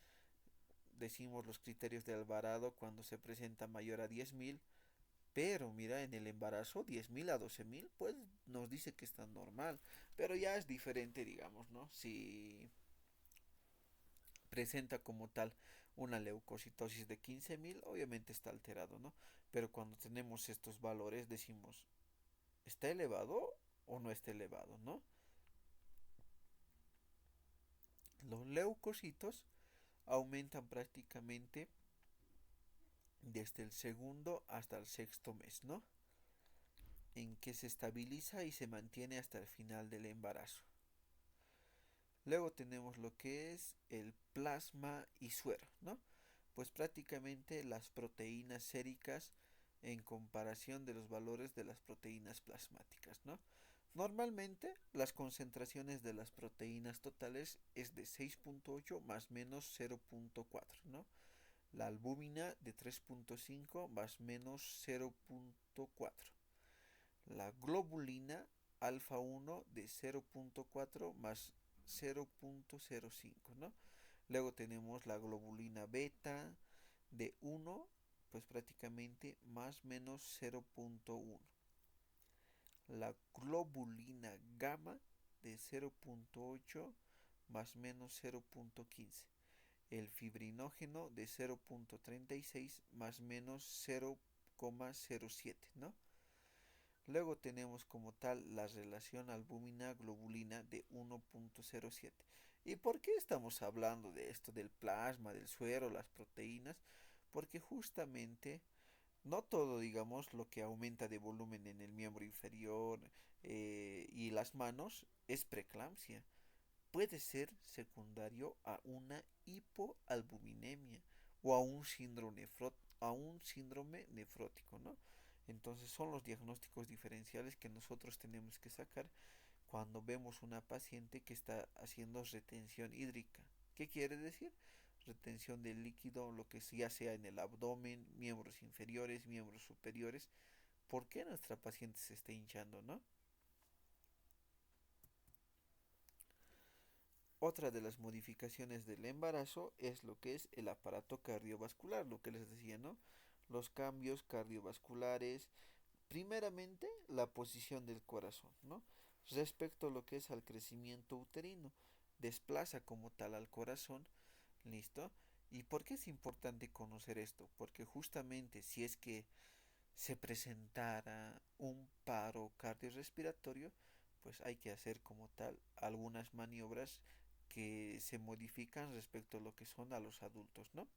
[SPEAKER 1] Decimos los criterios de Alvarado cuando se presenta mayor a 10.000, pero mira, en el embarazo 10.000 a 12.000, pues nos dice que está normal, pero ya es diferente, digamos, ¿no? Si presenta como tal una leucocitosis de 15.000, obviamente está alterado, ¿no? Pero cuando tenemos estos valores decimos, ¿está elevado o no está elevado, ¿no? Los leucocitos aumentan prácticamente desde el segundo hasta el sexto mes, ¿no? En que se estabiliza y se mantiene hasta el final del embarazo. Luego tenemos lo que es el plasma y suero, ¿no? Pues prácticamente las proteínas séricas en comparación de los valores de las proteínas plasmáticas, ¿no? Normalmente las concentraciones de las proteínas totales es de 6.8 más menos 0.4, ¿no? La albúmina de 3.5 más menos 0.4. La globulina alfa 1 de 0.4 más 0.05, ¿no? Luego tenemos la globulina beta de 1, pues prácticamente más menos 0.1. La globulina gamma de 0.8 más menos 0.15. El fibrinógeno de 0.36 más menos 0,07, ¿no? Luego tenemos como tal la relación albúmina-globulina de 1.07. ¿Y por qué estamos hablando de esto, del plasma, del suero, las proteínas? Porque justamente no todo, digamos, lo que aumenta de volumen en el miembro inferior y las manos es preeclampsia. Puede ser secundario a una hipoalbuminemia o a un síndrome nefrótico, ¿no? Entonces son los diagnósticos diferenciales que nosotros tenemos que sacar cuando vemos una paciente que está haciendo retención hídrica. ¿Qué quiere decir? Retención de líquido, lo que ya sea en el abdomen, miembros inferiores, miembros superiores. ¿Por qué nuestra paciente se está hinchando, no? Otra de las modificaciones del embarazo es lo que es el aparato cardiovascular, lo que les decía, ¿no? Los cambios cardiovasculares, primeramente la posición del corazón, ¿no? Respecto a lo que es al crecimiento uterino, desplaza como tal al corazón, ¿listo? ¿Y por qué es importante conocer esto? Porque justamente si es que se presentara un paro cardiorrespiratorio, pues hay que hacer como tal algunas maniobras que se modifican respecto a lo que son a los adultos, ¿no?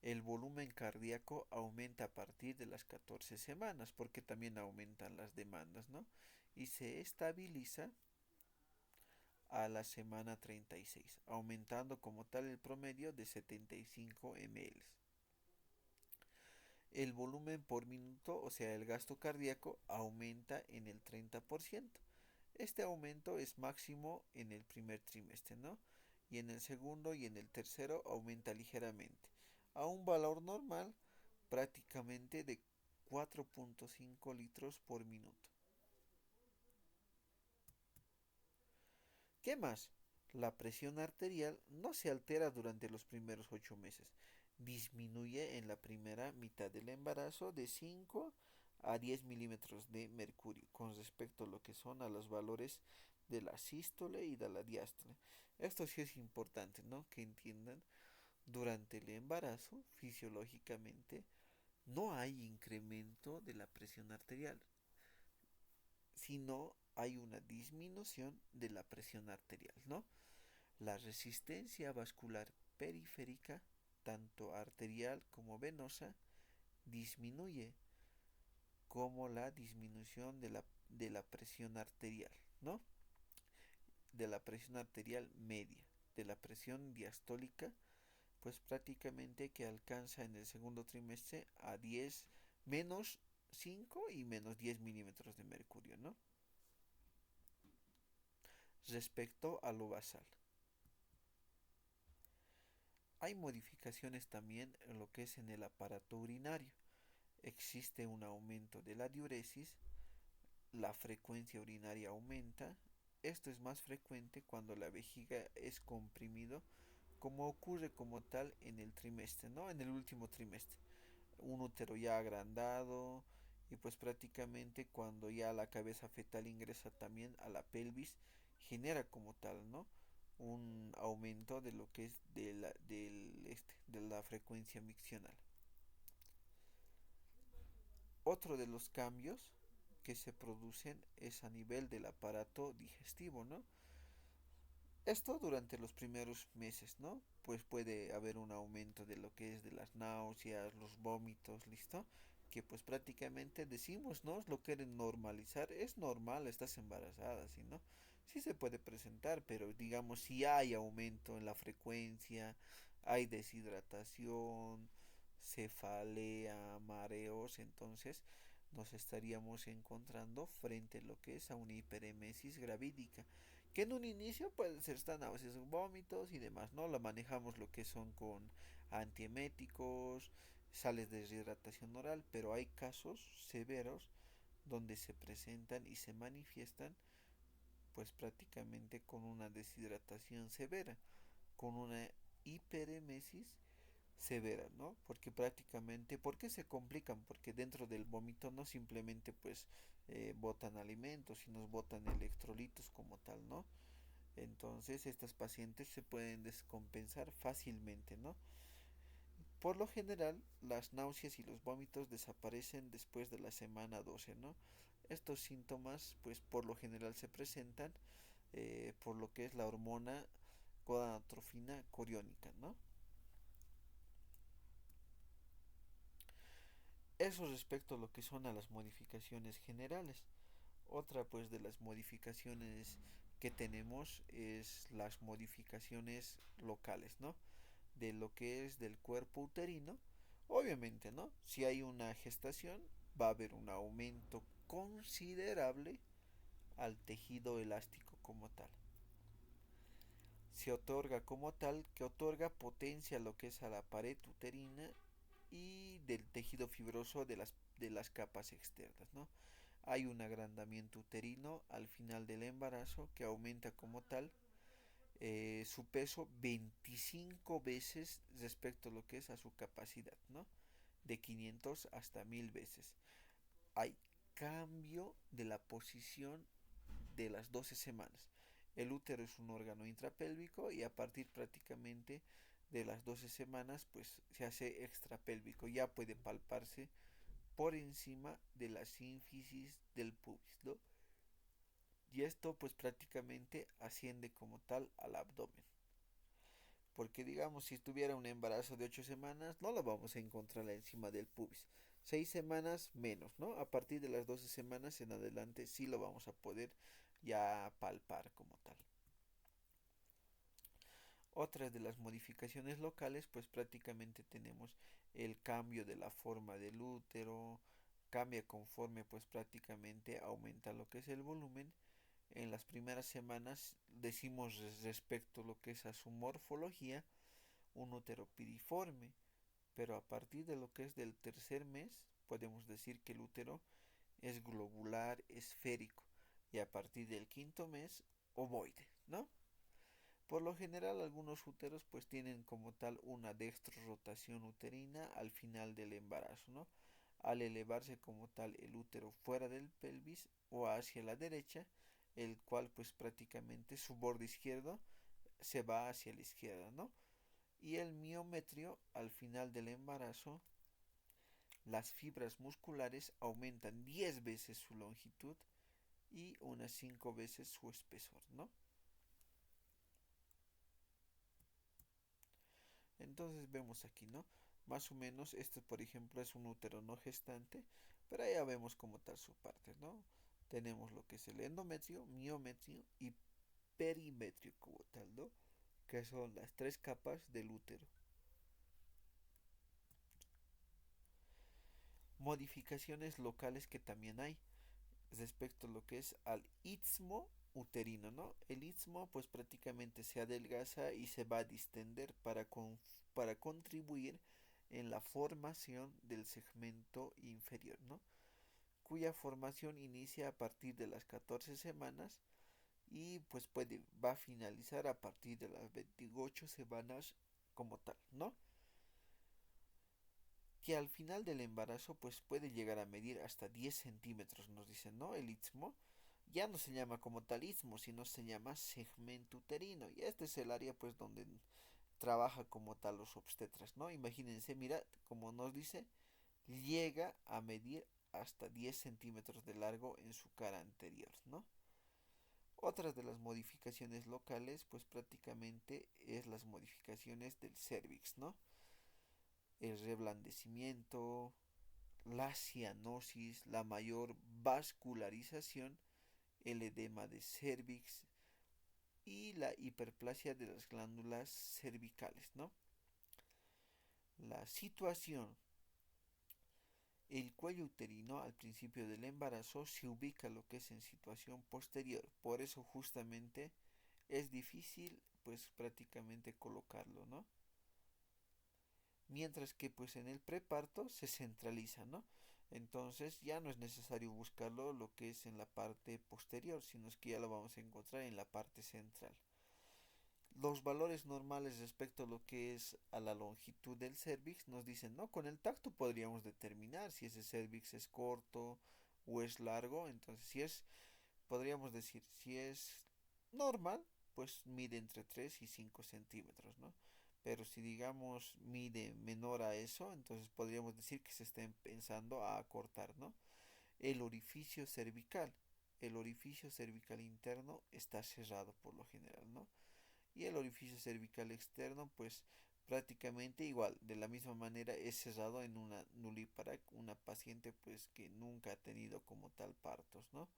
[SPEAKER 1] El volumen cardíaco aumenta a partir de las 14 semanas, porque también aumentan las demandas, ¿no? Y se estabiliza a la semana 36, aumentando como tal el promedio de 75 ml. El volumen por minuto, o sea, el gasto cardíaco, aumenta en el 30%. Este aumento es máximo en el primer trimestre, ¿no? Y en el segundo y en el tercero aumenta ligeramente, a un valor normal prácticamente de 4.5 litros por minuto. ¿Qué más? La presión arterial no se altera durante los primeros 8 meses. Disminuye en la primera mitad del embarazo de 5 a 10 milímetros de mercurio con respecto a lo que son a los valores de la sístole y de la diástole. Esto sí es importante, ¿no? Que entiendan, durante el embarazo, fisiológicamente, no hay incremento de la presión arterial, sino hay una disminución de la presión arterial, ¿no? La resistencia vascular periférica, tanto arterial como venosa, disminuye como la disminución de la presión arterial, ¿no? de la presión arterial media, de la presión diastólica, pues prácticamente que alcanza en el segundo trimestre a 10 menos 5 y menos 10 milímetros de mercurio, ¿no? Respecto a lo basal. Hay modificaciones también en lo que es en el aparato urinario. Existe un aumento de la diuresis, la frecuencia urinaria aumenta. Esto es más frecuente cuando la vejiga es comprimido, como ocurre como tal en el trimestre, ¿no? En el último trimestre. Un útero ya agrandado y pues prácticamente cuando ya la cabeza fetal ingresa también a la pelvis, genera como tal, ¿no? Un aumento de lo que es de la frecuencia miccional. Otro de los cambios que se producen es a nivel del aparato digestivo, ¿no? Esto durante los primeros meses, ¿no? Pues puede haber un aumento de lo que es de las náuseas, los vómitos, ¿listo? Que pues prácticamente decimos, ¿no? Lo quieren normalizar, es normal, estás embarazada, ¿sí, no? Sí se puede presentar, pero digamos si hay aumento en la frecuencia, hay deshidratación, cefalea, mareos, entonces nos estaríamos encontrando frente a lo que es a una hiperemesis gravídica que en un inicio puede ser esta náuseas, vómitos y demás, ¿no? Lo manejamos lo que son con antieméticos, sales de deshidratación oral, pero hay casos severos donde se presentan y se manifiestan pues prácticamente con una deshidratación severa, con una hiperemesis severa, ¿no? Porque prácticamente, ¿por qué se complican? Porque dentro del vómito no simplemente pues botan alimentos, sino botan electrolitos como tal, ¿no? Entonces estas pacientes se pueden descompensar fácilmente, ¿no? Por lo general, las náuseas y los vómitos desaparecen después de la semana 12, ¿no? Estos síntomas, pues por lo general se presentan por lo que es la hormona gonadotrofina coriónica, ¿no? Eso respecto a lo que son a las modificaciones generales. Otra pues de las modificaciones que tenemos es las modificaciones locales, ¿no? De lo que es del cuerpo uterino. Obviamente, ¿no? Si hay una gestación, va a haber un aumento considerable al tejido elástico como tal. Se otorga como tal que otorga potencia a lo que es a la pared uterina y del tejido fibroso de las capas externas, ¿no? Hay un agrandamiento uterino al final del embarazo que aumenta como tal su peso 25 veces respecto a lo que es a su capacidad, ¿no? De 500 hasta 1000 veces. Hay cambio de la posición de las 12 semanas. El útero es un órgano intrapélvico y a partir prácticamente de las 12 semanas pues se hace extrapélvico. Ya puede palparse por encima de la sínfisis del pubis, ¿no? Y esto pues prácticamente asciende como tal al abdomen. Porque digamos, si tuviera un embarazo de 8 semanas, no lo vamos a encontrar encima del pubis. 6 semanas menos, ¿no? A partir de las 12 semanas en adelante sí lo vamos a poder ya palpar como tal. Otra de las modificaciones locales, pues prácticamente tenemos el cambio de la forma del útero, cambia conforme pues prácticamente aumenta lo que es el volumen. En las primeras semanas decimos respecto a lo que es a su morfología, un útero piriforme, pero a partir de lo que es del tercer mes podemos decir que el útero es globular, esférico, y a partir del quinto mes ovoide, ¿no? Por lo general algunos úteros pues tienen como tal una dextrorotación uterina al final del embarazo, ¿no? Al elevarse como tal el útero fuera del pelvis o hacia la derecha, el cual pues prácticamente su borde izquierdo se va hacia la izquierda, ¿no? Y el miometrio al final del embarazo, las fibras musculares aumentan 10 veces su longitud y unas 5 veces su espesor, ¿no? Entonces vemos aquí, ¿no? Más o menos, este por ejemplo es un útero no gestante, pero ya vemos como tal su parte, ¿no? Tenemos lo que es el endometrio, miometrio y perimetrio como tal, ¿no? Que son las tres capas del útero. Modificaciones locales que también hay respecto a lo que es al istmo uterino, ¿no? El istmo pues prácticamente se adelgaza y se va a distender para contribuir en la formación del segmento inferior, ¿no? Cuya formación inicia a partir de las 14 semanas y pues va a finalizar a partir de las 28 semanas como tal, ¿no? Que al final del embarazo pues puede llegar a medir hasta 10 centímetros, nos dicen, ¿no? El istmo ya no se llama como tal istmo, sino se llama segmento uterino. Y este es el área pues donde trabaja como tal los obstetras, ¿no? Imagínense, mira, como nos dice, llega a medir hasta 10 centímetros de largo en su cara anterior, ¿no? Otras de las modificaciones locales, pues prácticamente es las modificaciones del cervix, ¿no? El reblandecimiento, la cianosis, la mayor vascularización, el edema de cervix y la hiperplasia de las glándulas cervicales, ¿no? La situación. El cuello uterino al principio del embarazo se ubica lo que es en situación posterior, por eso justamente es difícil pues prácticamente colocarlo, ¿no? Mientras que pues en el preparto se centraliza, ¿no? Entonces ya no es necesario buscarlo lo que es en la parte posterior, sino es que ya lo vamos a encontrar en la parte central. Los valores normales respecto a lo que es a la longitud del cervix nos dicen, no, con el tacto podríamos determinar si ese cervix es corto o es largo, entonces podríamos decir, si es normal, pues mide entre 3 y 5 centímetros, ¿no? Pero si digamos mide menor a eso, entonces podríamos decir que se está empezando a acortar, ¿no? El orificio cervical. El orificio cervical interno está cerrado por lo general, ¿no? Y el orificio cervical externo, pues prácticamente igual, de la misma manera es cerrado en una nulípara, una paciente pues que nunca ha tenido como tal partos, ¿no?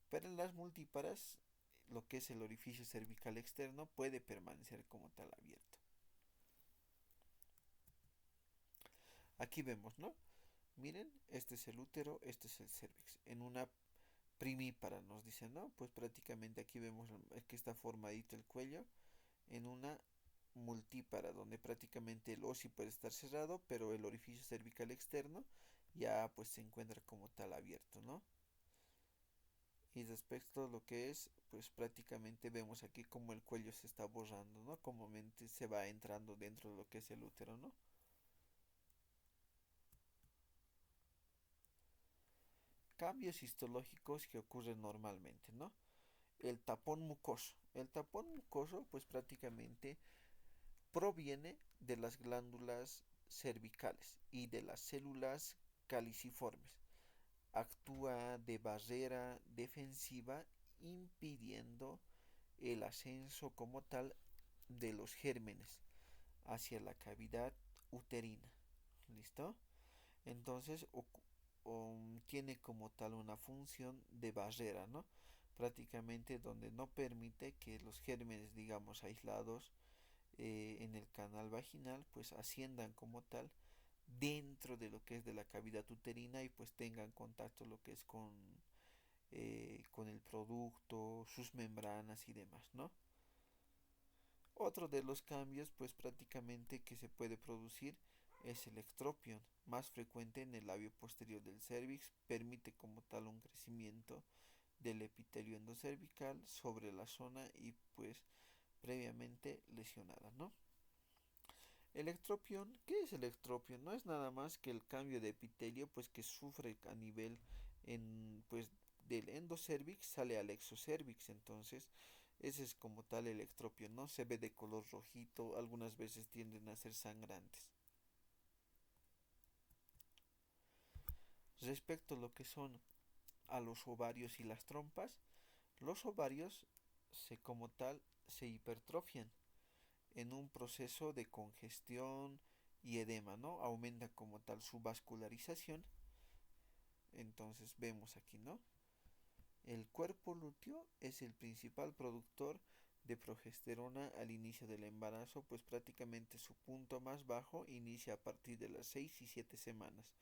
[SPEAKER 1] Pero en las multíparas, lo que es el orificio cervical externo puede permanecer como tal abierto. Aquí vemos, ¿no? Miren, este es el útero, este es el cervix. En una primípara nos dicen, ¿no? Pues prácticamente aquí vemos que está formadito el cuello. En una multípara, donde prácticamente el OSI puede estar cerrado, pero el orificio cervical externo ya pues se encuentra como tal abierto, ¿no? Y respecto a lo que es, pues prácticamente vemos aquí como el cuello se está borrando, ¿no? Como se va entrando dentro de lo que es el útero, ¿no? Cambios histológicos que ocurren normalmente, ¿no? El tapón mucoso. El tapón mucoso, pues prácticamente proviene de las glándulas cervicales y de las células caliciformes. Actúa de barrera defensiva impidiendo el ascenso como tal de los gérmenes hacia la cavidad uterina. ¿Listo? Entonces tiene como tal una función de barrera, ¿no? Prácticamente donde no permite que los gérmenes, digamos, aislados en el canal vaginal, pues asciendan como tal dentro de lo que es de la cavidad uterina y pues tengan contacto lo que es con el producto, sus membranas y demás, ¿no? Otro de los cambios pues prácticamente que se puede producir es el ectropion, más frecuente en el labio posterior del cervix, permite como tal un crecimiento del epitelio endocervical sobre la zona y pues previamente lesionada, ¿no? El ectropion, ¿qué es el ectropion? No es nada más que el cambio de epitelio pues que sufre a nivel pues del endocervix sale al exocervix, entonces ese es como tal el ectropion, ¿no? Se ve de color rojito, algunas veces tienden a ser sangrantes. Respecto a lo que son a los ovarios y las trompas, los ovarios como tal se hipertrofian en un proceso de congestión y edema, ¿no? Aumenta como tal su vascularización. Entonces vemos aquí, ¿no? El cuerpo lúteo es el principal productor de progesterona al inicio del embarazo, pues prácticamente su punto más bajo inicia a partir de las 6 y 7 semanas.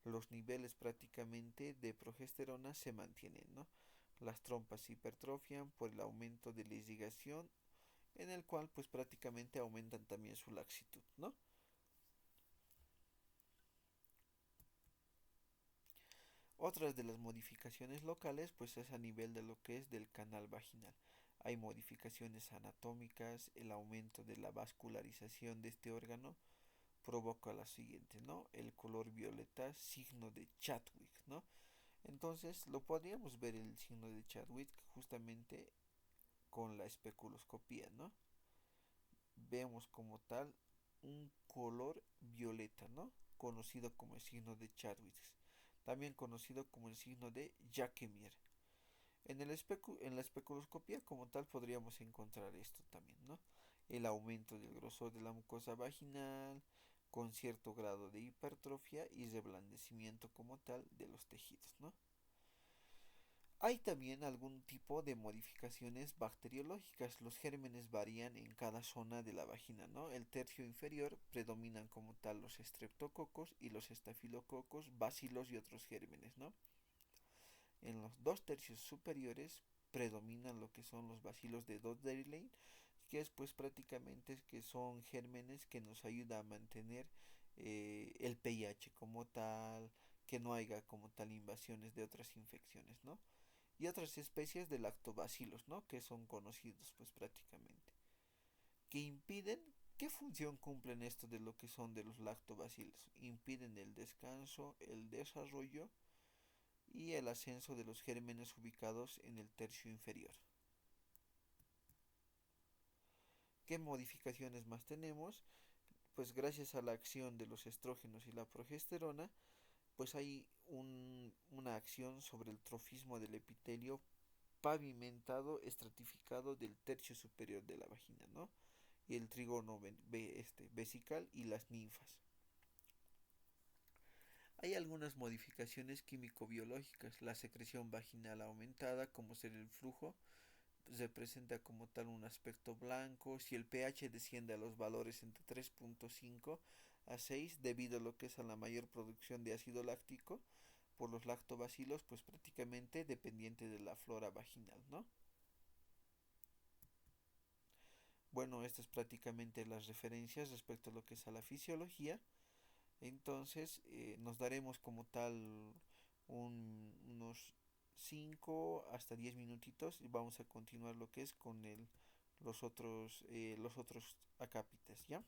[SPEAKER 1] Los niveles prácticamente de progesterona se mantienen, ¿no? Las trompas se hipertrofian por el aumento de la irrigación, en el cual pues prácticamente aumentan también su laxitud, ¿no? Otras de las modificaciones locales pues es a nivel de lo que es del canal vaginal. Hay modificaciones anatómicas, el aumento de la vascularización de este órgano provoca la siguiente, ¿no? El color violeta, signo de Chadwick, ¿no? Entonces lo podríamos ver el signo de Chadwick justamente con la especuloscopía, ¿no? Vemos como tal un color violeta, ¿no? Conocido como el signo de Chadwick, también conocido como el signo de Jacquemin. En la especuloscopía como tal podríamos encontrar esto también, ¿no? El aumento del grosor de la mucosa vaginal, con cierto grado de hipertrofia y reblandecimiento como tal de los tejidos, ¿no? Hay también algún tipo de modificaciones bacteriológicas. Los gérmenes varían en cada zona de la vagina, ¿no? El tercio inferior predominan como tal los estreptococos y los estafilococos, bacilos y otros gérmenes, ¿no? En los dos tercios superiores predominan lo que son los bacilos de Dodderlein, que es pues prácticamente que son gérmenes que nos ayuda a mantener el pH como tal, que no haya como tal invasiones de otras infecciones, ¿no? Y otras especies de lactobacilos, ¿no? Que son conocidos pues prácticamente. Que impiden, ¿qué función cumplen esto de lo que son de los lactobacilos? Impiden el descanso, el desarrollo y el ascenso de los gérmenes ubicados en el tercio inferior. ¿Qué modificaciones más tenemos? Pues gracias a la acción de los estrógenos y la progesterona, pues hay una acción sobre el trofismo del epitelio pavimentado, estratificado del tercio superior de la vagina, ¿no? Y el trígono vesical y las ninfas. Hay algunas modificaciones químico-biológicas. La secreción vaginal aumentada, como ser el flujo, se presenta como tal un aspecto blanco. Si el pH desciende a los valores entre 3.5 a 6 debido a lo que es a la mayor producción de ácido láctico por los lactobacilos, pues prácticamente dependiente de la flora vaginal, ¿no? Bueno, estas es prácticamente las referencias respecto a lo que es a la fisiología. Entonces nos daremos como tal unos 5 hasta 10 minutitos y vamos a continuar lo que es con los otros acápites, ¿ya?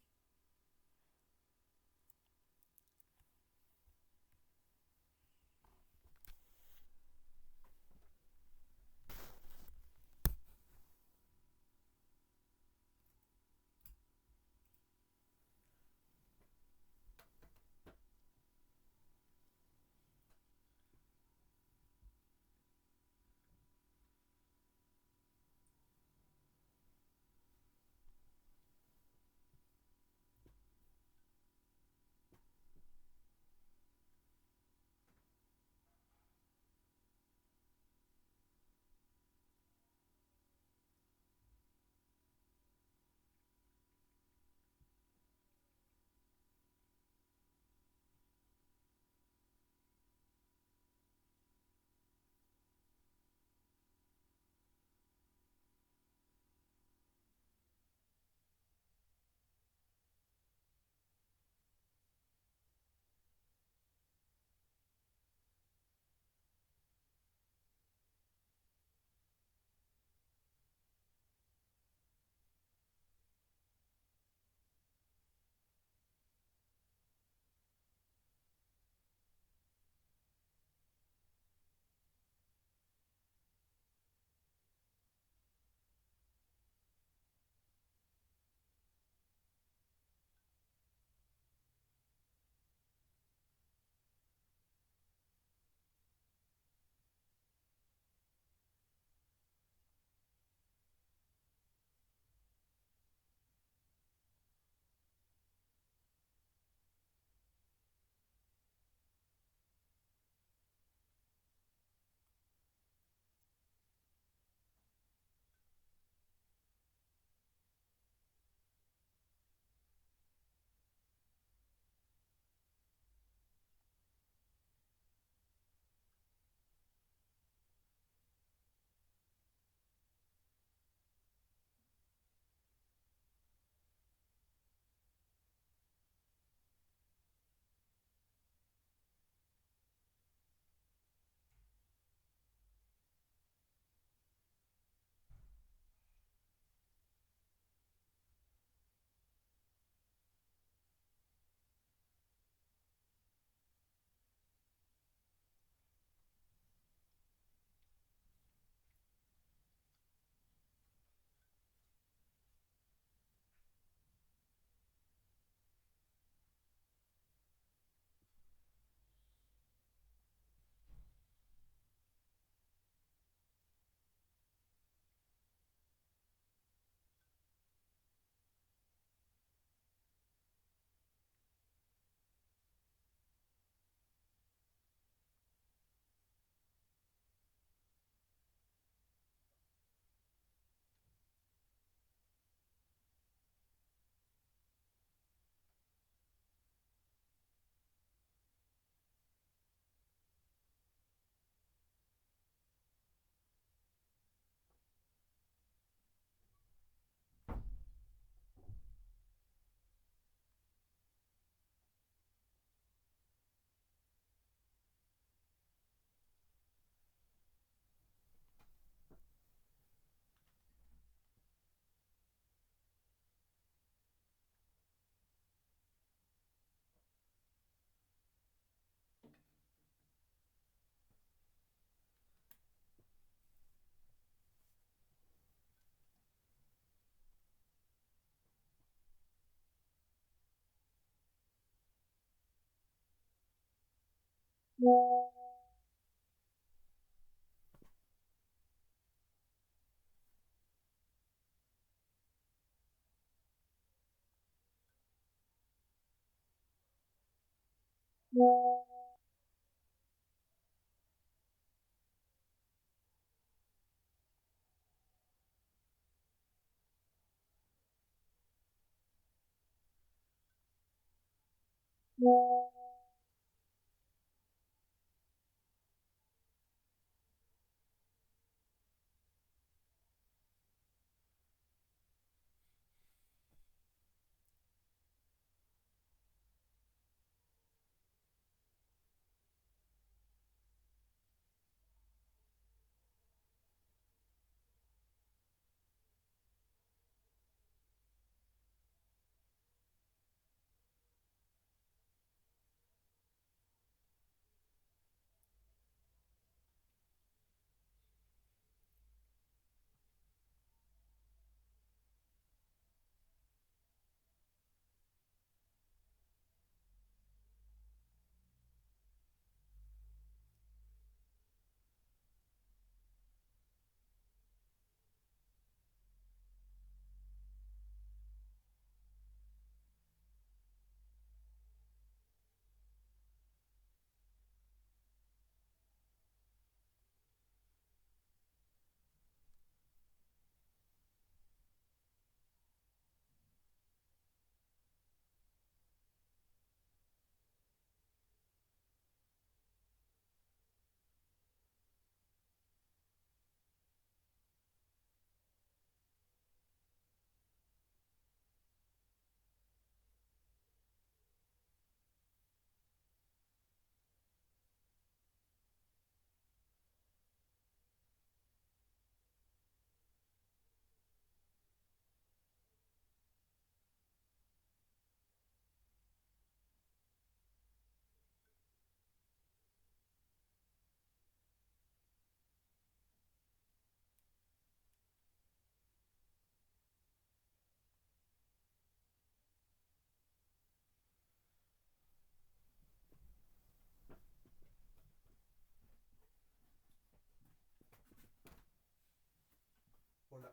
[SPEAKER 1] Hola.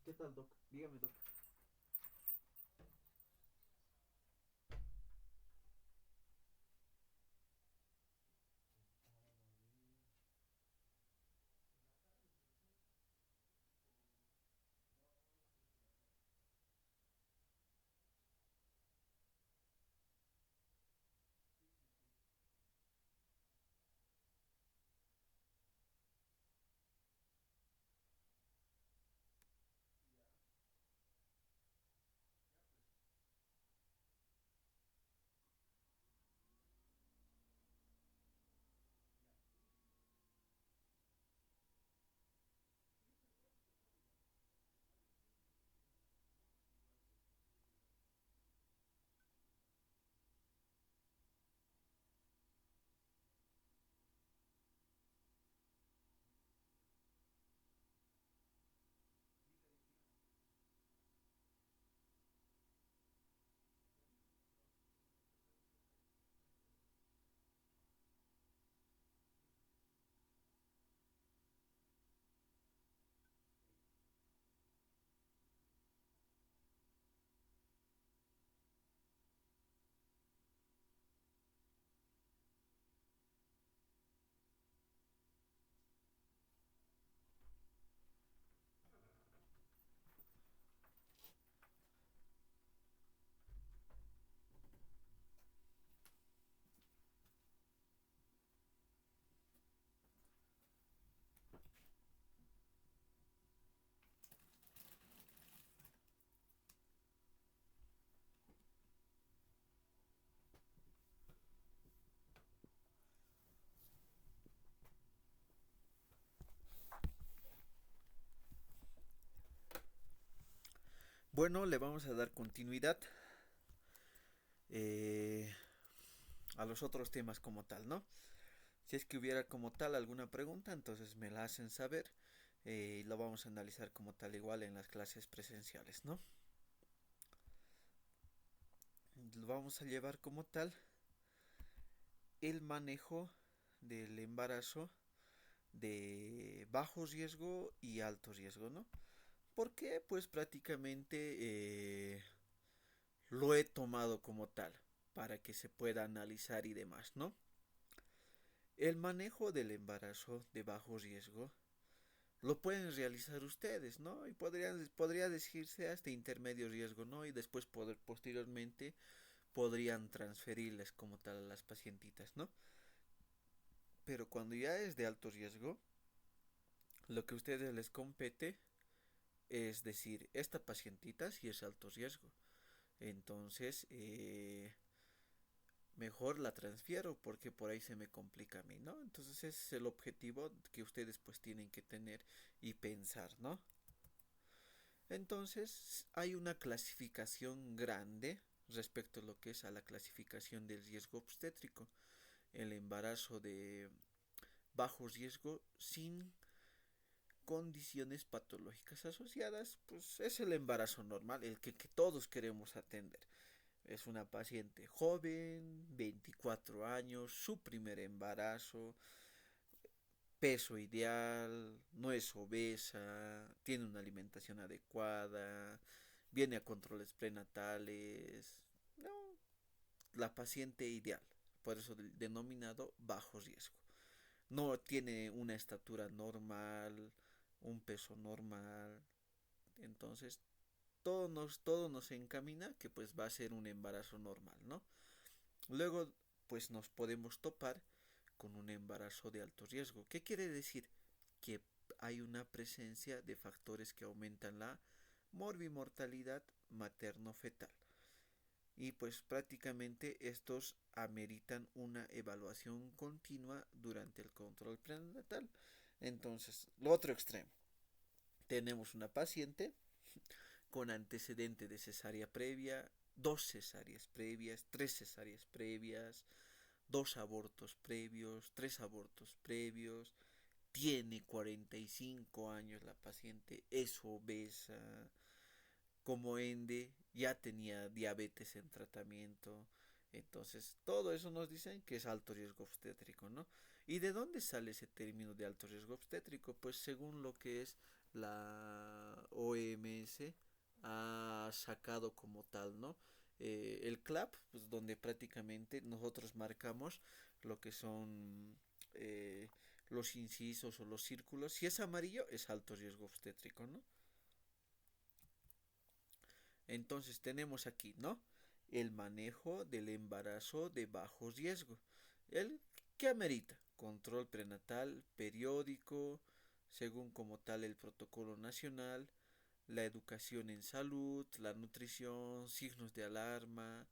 [SPEAKER 1] ¿Qué tal, Doc? Dígame, Doc. Bueno, le vamos a dar continuidad eh, a los otros temas como tal, ¿no? Si es que hubiera como tal alguna pregunta, entonces me la hacen saber y lo vamos a analizar como tal igual en las clases presenciales, ¿no? vamos a llevar como tal el manejo del embarazo de bajo riesgo y alto riesgo, ¿no? Porque pues prácticamente lo he tomado como tal para que se pueda analizar y demás, ¿no? El manejo del embarazo de bajo riesgo lo pueden realizar ustedes, ¿no? Y podría decirse hasta intermedio riesgo, ¿no? Y después posteriormente podrían transferirles como tal a las pacientitas, ¿no? Pero cuando ya es de alto riesgo, lo que a ustedes les compete es decir, esta pacientita sí es alto riesgo. Entonces, mejor la transfiero porque por ahí se me complica a mí, ¿no? Entonces ese es el objetivo que ustedes pues tienen que tener y pensar, ¿no? Entonces hay una clasificación grande respecto a lo que es a la clasificación del riesgo obstétrico. El embarazo de bajo riesgo sin condiciones patológicas asociadas, pues es el embarazo normal, el que todos queremos atender. Es una paciente joven, 24 años, su primer embarazo, peso ideal, no es obesa, tiene una alimentación adecuada, viene a controles prenatales, no, la paciente ideal, por eso denominado bajo riesgo. No tiene una estatura normal, un peso normal, entonces todo nos encamina que pues va a ser un embarazo normal, ¿no? Luego pues nos podemos topar con un embarazo de alto riesgo. ¿Qué quiere decir? Que hay una presencia de factores que aumentan la morbimortalidad materno-fetal. Y pues prácticamente estos ameritan una evaluación continua durante el control prenatal. Entonces, lo otro extremo. Tenemos una paciente con antecedente de cesárea previa, dos cesáreas previas, tres cesáreas previas, dos abortos previos, tres abortos previos, tiene 45 años la paciente, es obesa, como ende ya tenía diabetes en tratamiento. Entonces, todo eso nos dicen que es alto riesgo obstétrico, ¿no? ¿Y de dónde sale ese término de alto riesgo obstétrico? Pues según lo que es la OMS ha sacado como tal, ¿no? El CLAP, pues donde prácticamente nosotros marcamos lo que son los incisos o los círculos. Si es amarillo, es alto riesgo obstétrico, ¿no? Entonces tenemos aquí, ¿no? El manejo del embarazo de bajo riesgo. El que amerita control prenatal periódico, según como tal el protocolo nacional, la educación en salud, la nutrición, signos de alarma,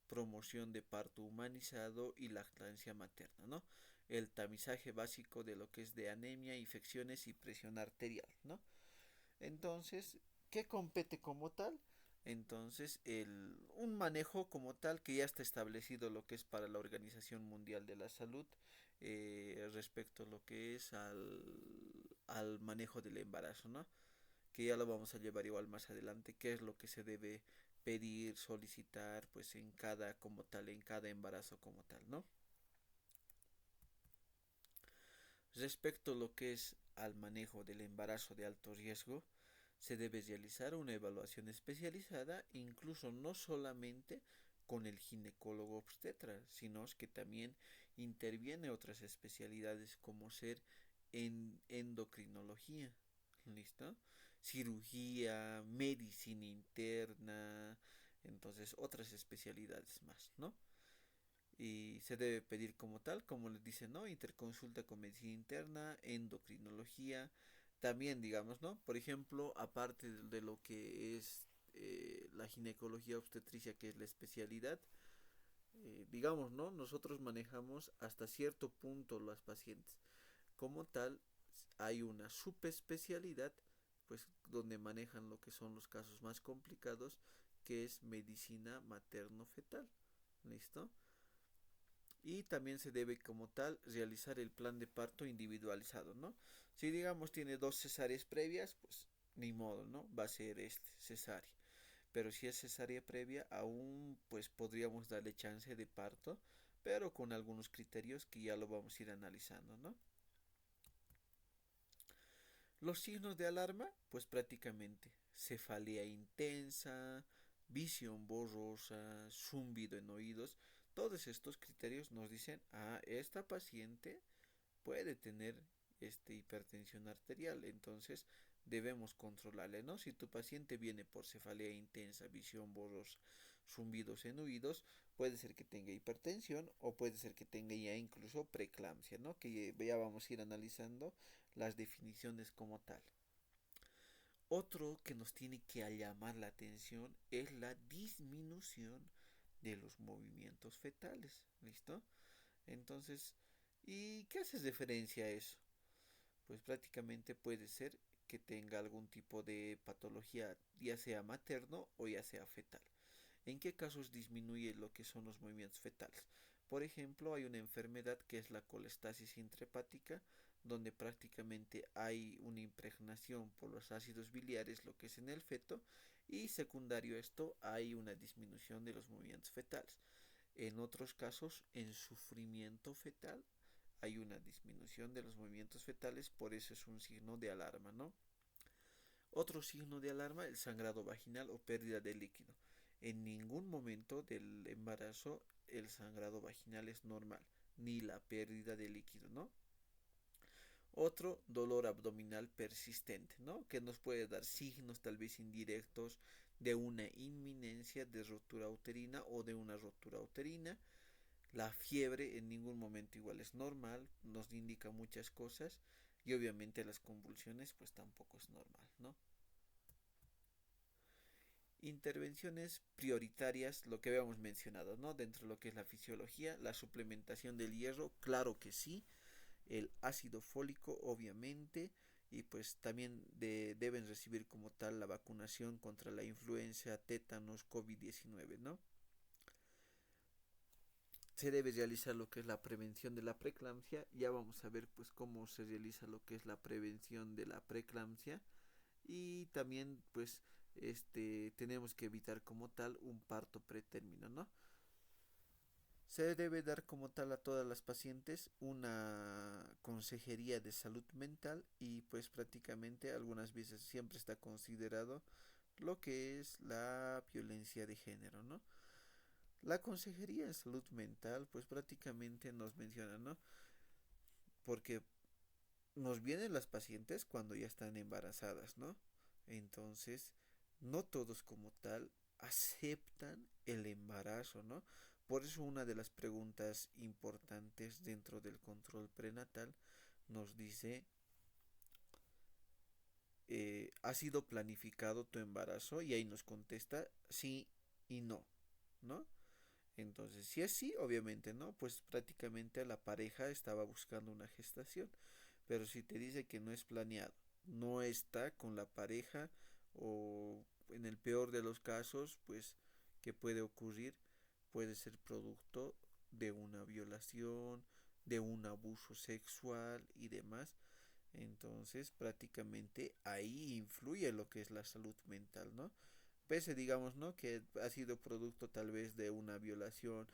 [SPEAKER 1] promoción de parto humanizado y lactancia materna, ¿no? El tamizaje básico de lo que es de anemia, infecciones y presión arterial, ¿no? Entonces, ¿qué compete como tal? Entonces, un manejo como tal que ya está establecido lo que es para la Organización Mundial de la Salud respecto a lo que es al manejo del embarazo, ¿no? Que ya lo vamos a llevar igual más adelante, qué es lo que se debe pedir, solicitar, pues en cada como tal, en cada embarazo como tal, ¿no? Respecto a lo que es al manejo del embarazo de alto riesgo, se debe realizar una evaluación especializada, incluso no solamente con el ginecólogo obstetra, sino que también interviene otras especialidades como ser en endocrinología, ¿listo? Cirugía, medicina interna, entonces otras especialidades más, ¿no? Y se debe pedir como tal, como les dicen, ¿no? Interconsulta con medicina interna, endocrinología, también digamos, ¿no? Por ejemplo, aparte de lo que es la ginecología obstetricia, que es la especialidad, digamos, ¿no? Nosotros manejamos hasta cierto punto las pacientes. Como tal, hay una subespecialidad, pues, donde manejan lo que son los casos más complicados, que es medicina materno-fetal, ¿listo? Y también se debe como tal realizar el plan de parto individualizado, ¿no? Si digamos tiene dos cesáreas previas, pues ni modo, ¿no? Va a ser este cesárea. pero si es cesárea previa, aún pues podríamos darle chance de parto, pero con algunos criterios que ya lo vamos a ir analizando, ¿no? Los signos de alarma, pues prácticamente cefalea intensa, visión borrosa, zumbido en oídos, todos estos criterios nos dicen, esta paciente puede tener hipertensión arterial, entonces debemos controlarle, ¿no? Si tu paciente viene por cefalea intensa, visión borrosa, zumbidos en oídos, puede ser que tenga hipertensión o puede ser que tenga ya incluso preeclampsia, ¿no? Que ya vamos a ir analizando las definiciones como tal. Otro que nos tiene que llamar la atención es la disminución de los movimientos fetales, ¿listo? Entonces, ¿y qué hace referencia a eso? Pues prácticamente puede ser que tenga algún tipo de patología, ya sea materno o ya sea fetal. ¿En qué casos disminuye lo que son los movimientos fetales? Por ejemplo, hay una enfermedad que es la colestasis intrahepática, donde prácticamente hay una impregnación por los ácidos biliares, lo que es en el feto, y secundario a esto hay una disminución de los movimientos fetales. En otros casos, en sufrimiento fetal, hay una disminución de los movimientos fetales, por eso es un signo de alarma, ¿no? Otro signo de alarma, el sangrado vaginal o pérdida de líquido. En ningún momento del embarazo el sangrado vaginal es normal, ni la pérdida de líquido, ¿no? Otro, dolor abdominal persistente, ¿no? Que nos puede dar signos tal vez indirectos de una inminencia de rotura uterina o de una rotura uterina. La fiebre en ningún momento igual es normal, nos indica muchas cosas y obviamente las convulsiones pues tampoco es normal, ¿no? Intervenciones prioritarias, lo que habíamos mencionado, ¿no? Dentro de lo que es la fisiología, la suplementación del hierro, claro que sí, el ácido fólico, obviamente, y pues también deben recibir como tal la vacunación contra la influenza, tétanos, COVID-19, ¿no? Se debe realizar lo que es la prevención de la preeclampsia. Ya vamos a ver pues cómo se realiza lo que es la prevención de la preeclampsia y también pues tenemos que evitar como tal un parto pretérmino, ¿no? Se debe dar como tal a todas las pacientes una consejería de salud mental y pues prácticamente algunas veces siempre está considerado lo que es la violencia de género, ¿no? La consejería en salud mental pues prácticamente nos menciona, ¿no? Porque nos vienen las pacientes cuando ya están embarazadas, ¿no? Entonces, no todos como tal aceptan el embarazo, ¿no? Por eso una de las preguntas importantes dentro del control prenatal nos dice, ¿ha sido planificado tu embarazo? Y ahí nos contesta sí y no, ¿no? Entonces, si es sí, obviamente no, pues prácticamente la pareja estaba buscando una gestación. Pero si te dice que no es planeado, no está con la pareja o en el peor de los casos, pues que puede ocurrir, puede ser producto de una violación, de un abuso sexual y demás. Entonces, prácticamente ahí influye lo que es la salud mental, ¿no? Pese, digamos, ¿no? Que ha sido producto tal vez de una violación,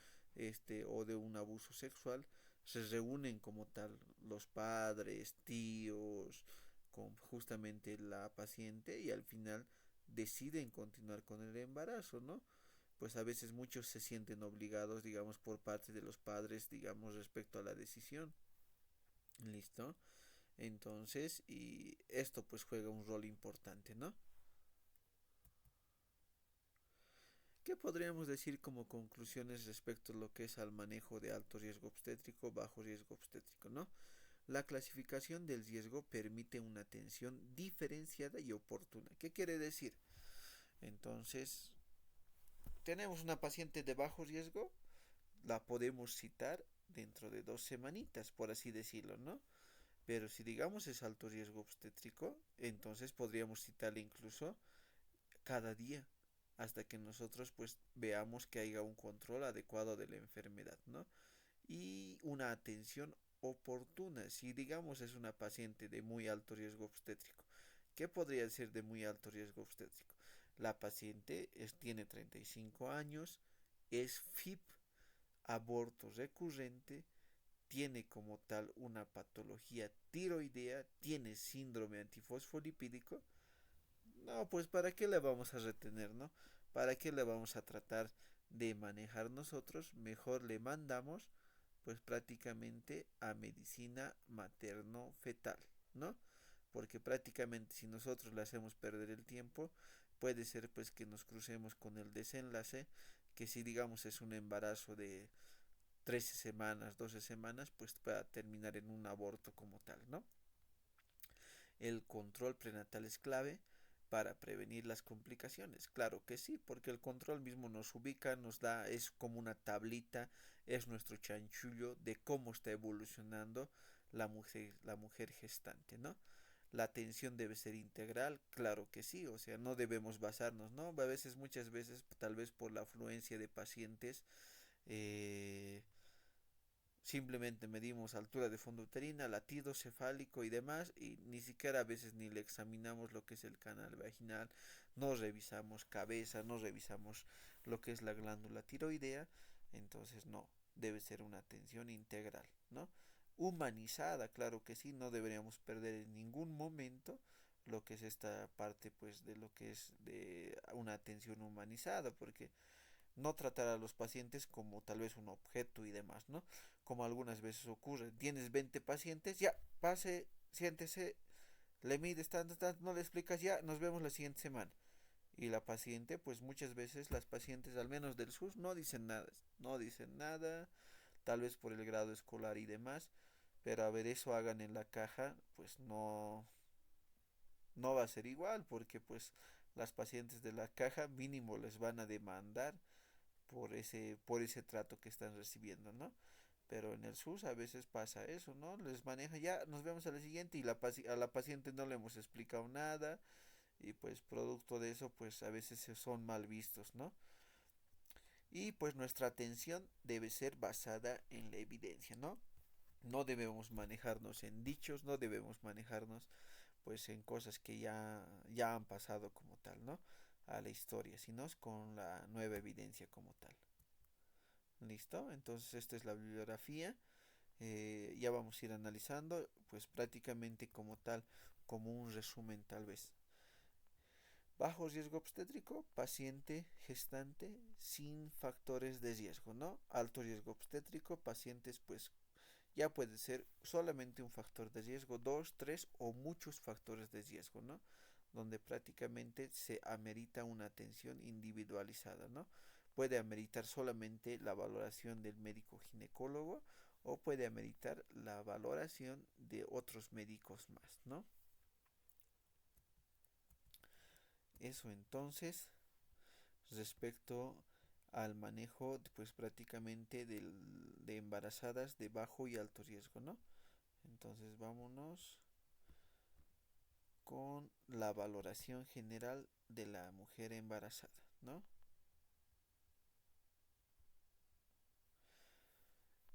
[SPEAKER 1] o de un abuso sexual, se reúnen como tal los padres, tíos, con justamente la paciente y al final deciden continuar con el embarazo, ¿no? Pues a veces muchos se sienten obligados, digamos, por parte de los padres, digamos, respecto a la decisión. ¿Listo? Entonces, y esto pues juega un rol importante, ¿no? ¿Qué podríamos decir como conclusiones respecto a lo que es al manejo de alto riesgo obstétrico, bajo riesgo obstétrico, ¿no? La clasificación del riesgo permite una atención diferenciada y oportuna. ¿Qué quiere decir? Entonces, tenemos una paciente de bajo riesgo, la podemos citar dentro de 2 semanitas, por así decirlo, ¿no? Pero si digamos es alto riesgo obstétrico, entonces podríamos citarle incluso cada día hasta que nosotros pues veamos que haya un control adecuado de la enfermedad, ¿no? Y una atención oportuna. Si digamos es una paciente de muy alto riesgo obstétrico, ¿qué podría ser de muy alto riesgo obstétrico? La paciente tiene 35 años, es FIP, aborto recurrente, tiene como tal una patología tiroidea, tiene síndrome antifosfolipídico. No, pues ¿para qué le vamos a retener, no? ¿Para qué le vamos a tratar de manejar nosotros? Mejor le mandamos pues prácticamente a medicina materno-fetal, ¿no? Porque prácticamente si nosotros le hacemos perder el tiempo, puede ser pues que nos crucemos con el desenlace, que si digamos es un embarazo de 13 semanas, 12 semanas, pues pueda terminar en un aborto como tal, ¿no? El control prenatal es clave para prevenir las complicaciones. Claro que sí, porque el control mismo nos ubica, nos da, es como una tablita, es nuestro chanchullo de cómo está evolucionando la mujer gestante, ¿no? La atención debe ser integral, claro que sí, o sea, no debemos basarnos, ¿no? A veces, muchas veces, tal vez por la afluencia de pacientes, eh, simplemente medimos altura de fondo uterina, latido cefálico y demás, y ni siquiera a veces ni le examinamos lo que es el canal vaginal, no revisamos cabeza, no revisamos lo que es la glándula tiroidea, entonces no, debe ser una atención integral, ¿no? Humanizada, claro que sí, no deberíamos perder en ningún momento lo que es esta parte pues de lo que es de una atención humanizada, porque no tratar a los pacientes como tal vez un objeto y demás, ¿no? Como algunas veces ocurre, tienes 20 pacientes, ya, pase, siéntese, le mides tanto, tanto, no le explicas, ya, nos vemos la siguiente semana. Y la paciente, pues muchas veces las pacientes, al menos del SUS, no dicen nada, no dicen nada, tal vez por el grado escolar y demás, pero a ver, eso hagan en la caja, pues no, no va a ser igual, porque pues las pacientes de la caja mínimo les van a demandar por ese trato que están recibiendo, ¿no? Pero en el SUS a veces pasa eso, ¿no? Les maneja, ya, nos vemos a la siguiente y a la paciente no le hemos explicado nada y pues producto de eso pues a veces son mal vistos, ¿no? Y pues nuestra atención debe ser basada en la evidencia, ¿no? No debemos manejarnos en dichos, no debemos manejarnos pues en cosas que ya han pasado como tal, ¿no? A la historia, sino con la nueva evidencia como tal. ¿Listo? Entonces esta es la bibliografía. Ya vamos a ir analizando, pues prácticamente como tal, como un resumen tal vez. Bajo riesgo obstétrico, paciente gestante sin factores de riesgo, ¿no? Alto riesgo obstétrico, pacientes pues ya puede ser solamente un factor de riesgo, dos, tres o muchos factores de riesgo, ¿no? Donde prácticamente se amerita una atención individualizada, ¿no? Puede ameritar solamente la valoración del médico ginecólogo o puede ameritar la valoración de otros médicos más, ¿no? Eso entonces respecto al manejo pues prácticamente de embarazadas de bajo y alto riesgo, ¿no? Entonces vámonos con la valoración general de la mujer embarazada, ¿no?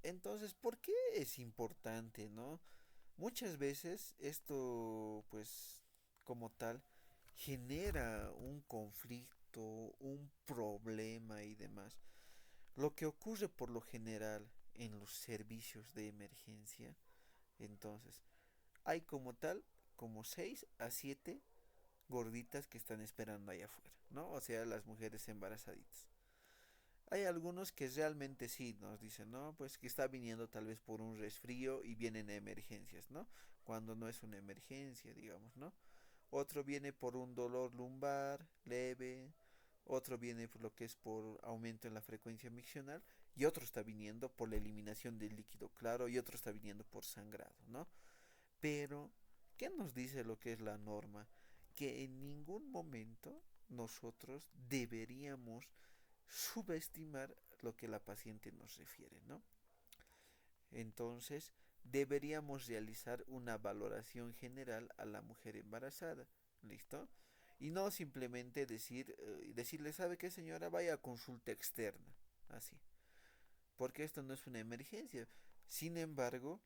[SPEAKER 1] Entonces, ¿por qué es importante, no? Muchas veces esto, pues, como tal, genera un conflicto, un problema y demás. Lo que ocurre por lo general en los servicios de emergencia, entonces, hay como tal, como 6 a 7 gorditas que están esperando allá afuera, ¿no? O sea, las mujeres embarazaditas. Hay algunos que realmente sí nos dicen, ¿no? Pues que está viniendo tal vez por un resfrío y vienen a emergencias, ¿no? Cuando no es una emergencia, digamos, ¿no? Otro viene por un dolor lumbar leve, otro viene por lo que es por aumento en la frecuencia miccional y otro está viniendo por la eliminación del líquido claro y otro está viniendo por sangrado, ¿no? Pero, ¿qué nos dice lo que es la norma? Que en ningún momento nosotros deberíamos subestimar lo que la paciente nos refiere, ¿no? Entonces, deberíamos realizar una valoración general a la mujer embarazada, ¿listo? Y no simplemente decirle, ¿sabe qué señora? Vaya a consulta externa, así, porque esto no es una emergencia. Sin embargo,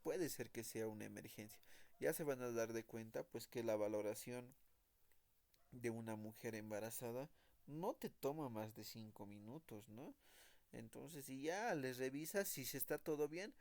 [SPEAKER 1] puede ser que sea una emergencia. Ya se van a dar de cuenta, pues, que la valoración de una mujer embarazada no te toma más de 5 minutos, ¿no? Entonces, si ya les revisas si se está todo bien,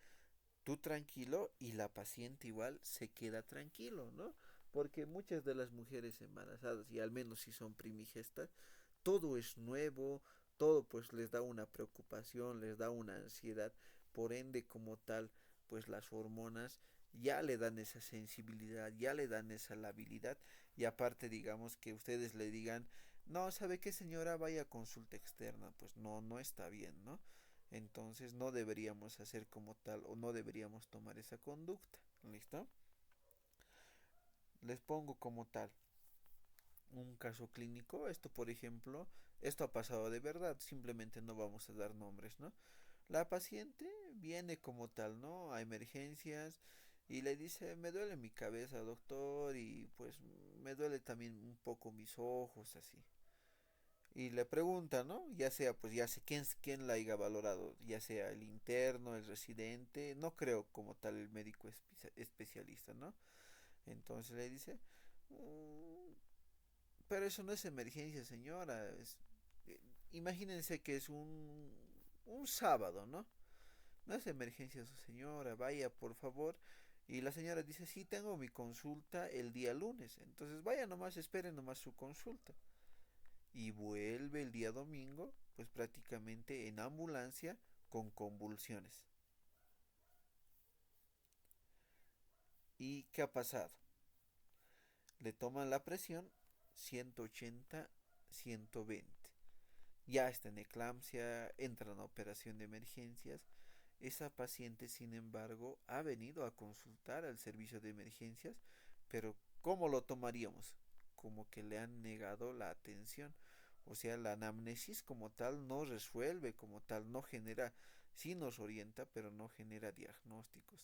[SPEAKER 1] tú tranquilo y la paciente igual se queda tranquilo, ¿no? Porque muchas de las mujeres embarazadas, y al menos si son primigestas, todo es nuevo, todo pues les da una preocupación, les da una ansiedad, por ende como tal, pues las hormonas ya le dan esa sensibilidad, ya le dan esa labilidad y aparte digamos que ustedes le digan, no, ¿sabe qué señora? Vaya a consulta externa, pues no, no está bien, ¿no? Entonces no deberíamos hacer como tal o no deberíamos tomar esa conducta, ¿listo? Les pongo como tal un caso clínico. Esto, por ejemplo, esto ha pasado de verdad, simplemente no vamos a dar nombres, ¿no? La paciente viene como tal, ¿no? A emergencias y le dice, me duele mi cabeza, doctor, y pues me duele también un poco mis ojos, así. Y le pregunta, ¿no? Ya sea, pues ya sé quién la haya valorado, ya sea el interno, el residente, no creo como tal el médico especialista, ¿no? Entonces le dice, "Mm, pero eso no es emergencia, señora. Eh, Imagínense que es un sábado, ¿no? No es emergencia su señora, vaya por favor. Y la señora dice, sí, tengo mi consulta el día lunes. Entonces vaya nomás, espere nomás su consulta. Y vuelve el día domingo, pues prácticamente en ambulancia con convulsiones. ¿Y qué ha pasado? Le toman la presión 180, 120. Ya está en eclampsia, entra en operación de emergencias. Esa paciente, sin embargo, ha venido a consultar al servicio de emergencias, pero ¿cómo lo tomaríamos? Como que le han negado la atención. O sea, la anamnesis como tal no resuelve, como tal no genera, sí nos orienta, pero no genera diagnósticos.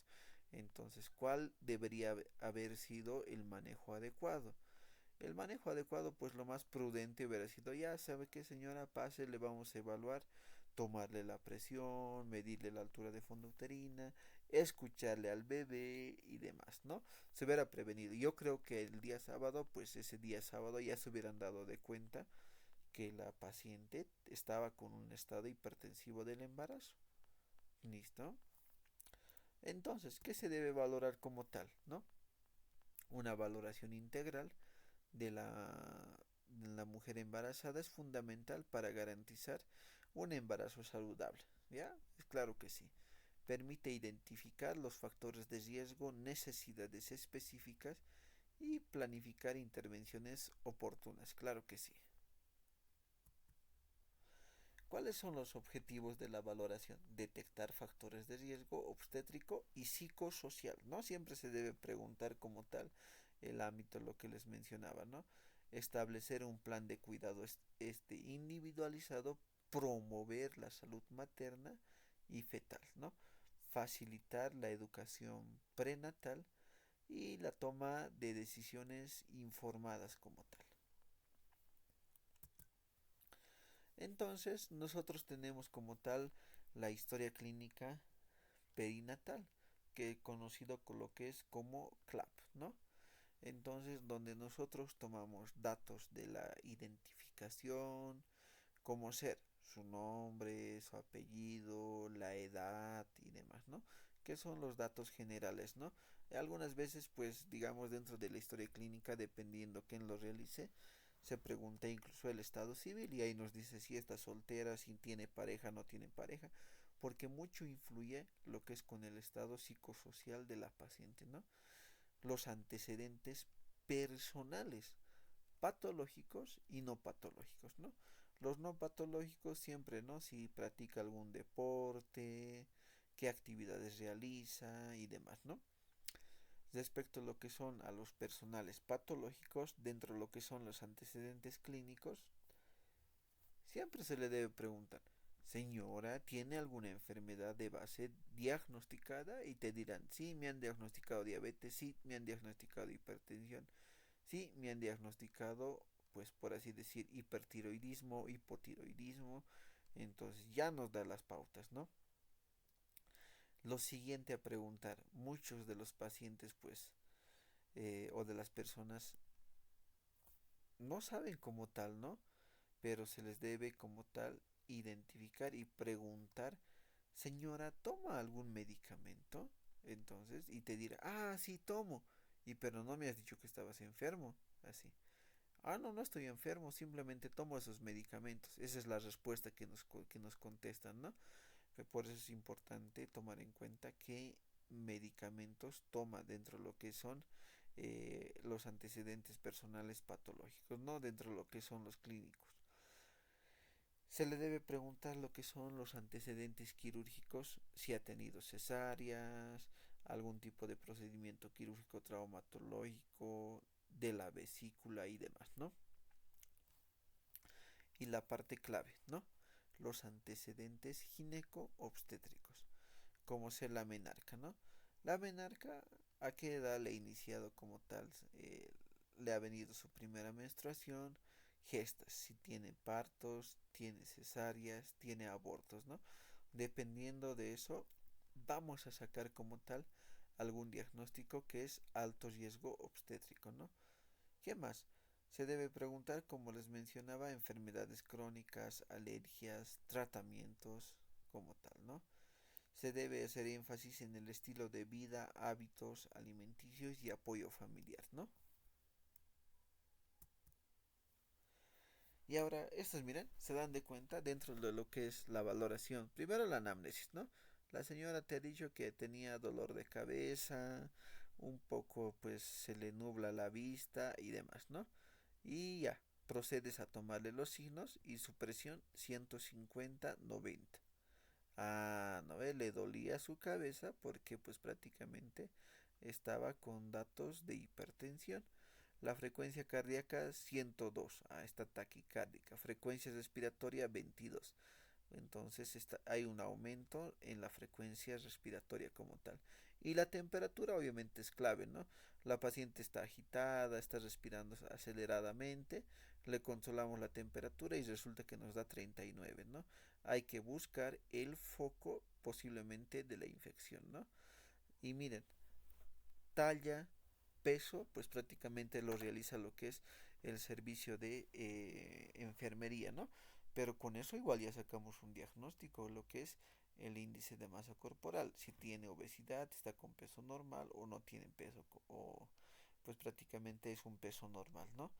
[SPEAKER 1] Entonces, ¿cuál debería haber sido el manejo adecuado? El manejo adecuado, pues lo más prudente hubiera sido, ya sabe qué señora, pase, le vamos a evaluar, tomarle la presión, medirle la altura de fondo uterina, escucharle al bebé y demás, ¿no? Se hubiera prevenido. Yo creo que el día sábado, pues ese día sábado ya se hubieran dado de cuenta que la paciente estaba con un estado hipertensivo del embarazo. ¿Listo? Entonces, ¿qué se debe valorar como tal, no? Una valoración integral de la mujer embarazada es fundamental para garantizar un embarazo saludable. ¿Ya? Es claro que sí. Permite identificar los factores de riesgo, necesidades específicas y planificar intervenciones oportunas. Claro que sí. ¿Cuáles son los objetivos de la valoración? Detectar factores de riesgo obstétrico y psicosocial. No siempre se debe preguntar como tal el ámbito, lo que les mencionaba, ¿no? Establecer un plan de cuidado individualizado, promover la salud materna y fetal, ¿no? Facilitar la educación prenatal y la toma de decisiones informadas como tal. Entonces, nosotros tenemos como tal la historia clínica perinatal, que es conocido con lo que es como CLAP, ¿no? Entonces, donde nosotros tomamos datos de la identificación, como ser su nombre, su apellido, la edad y demás, ¿no? Que son los datos generales, ¿no? Algunas veces, pues, digamos, dentro de la historia clínica, dependiendo quién lo realice, se pregunta incluso el estado civil y ahí nos dice si está soltera, si tiene pareja, no tiene pareja, porque mucho influye lo que es con el estado psicosocial de la paciente, ¿no? Los antecedentes personales, patológicos y no patológicos, ¿no? Los no patológicos siempre, ¿no? Si practica algún deporte, qué actividades realiza y demás, ¿no? Respecto a lo que son a los personales patológicos, dentro de lo que son los antecedentes clínicos, siempre se le debe preguntar, señora, ¿tiene alguna enfermedad de base diagnosticada? Y te dirán, sí, me han diagnosticado diabetes, sí, me han diagnosticado hipertensión, sí, me han diagnosticado, pues por así decir, hipertiroidismo, hipotiroidismo. Entonces ya nos da las pautas, ¿no? Lo siguiente a preguntar, muchos de los pacientes, pues, o de las personas no saben como tal, ¿no? Pero se les debe como tal identificar y preguntar, señora, ¿toma algún medicamento? Entonces, y te dirá, ah, sí, tomo. Y pero no me has dicho que estabas enfermo. Así. Ah, no, no estoy enfermo, simplemente tomo esos medicamentos. Esa es la respuesta que nos contestan, ¿no? Que por eso es importante tomar en cuenta qué medicamentos toma dentro de lo que son los antecedentes personales patológicos, no dentro de lo que son los clínicos. Se le debe preguntar lo que son los antecedentes quirúrgicos, si ha tenido cesáreas, algún tipo de procedimiento quirúrgico traumatológico, de la vesícula y demás, ¿no? Y la parte clave, ¿no? Los antecedentes gineco-obstétricos, como ser la menarca, ¿no? La menarca, ¿a qué edad le ha iniciado como tal? Le ha venido su primera menstruación, gestas, si tiene partos, tiene cesáreas, tiene abortos, ¿no? Dependiendo de eso, vamos a sacar como tal algún diagnóstico que es alto riesgo obstétrico, ¿no? ¿Qué más? Se debe preguntar, como les mencionaba, enfermedades crónicas, alergias, tratamientos, como tal, ¿no? Se debe hacer énfasis en el estilo de vida, hábitos alimenticios y apoyo familiar, ¿no? Y ahora, estos, miren, se dan de cuenta dentro de lo que es la valoración. Primero la anamnesis, ¿no? La señora te ha dicho que tenía dolor de cabeza, un poco pues se le nubla la vista y demás, ¿no? Y ya, procedes a tomarle los signos y su presión 150/90. Ah, no, le dolía su cabeza porque pues prácticamente estaba con datos de hipertensión. La frecuencia cardíaca 102, está taquicárdica. Frecuencia respiratoria 22. Entonces hay un aumento en la frecuencia respiratoria como tal. Y la temperatura obviamente es clave, ¿no? La paciente está agitada, está respirando aceleradamente, le controlamos la temperatura y resulta que nos da 39, ¿no? Hay que buscar el foco posiblemente de la infección, ¿no? Y miren, talla, peso, pues prácticamente lo realiza lo que es el servicio de enfermería, ¿no? Pero con eso igual ya sacamos un diagnóstico, lo que es el índice de masa corporal, si tiene obesidad, está con peso normal o no tiene peso, o pues prácticamente es un peso normal, ¿no?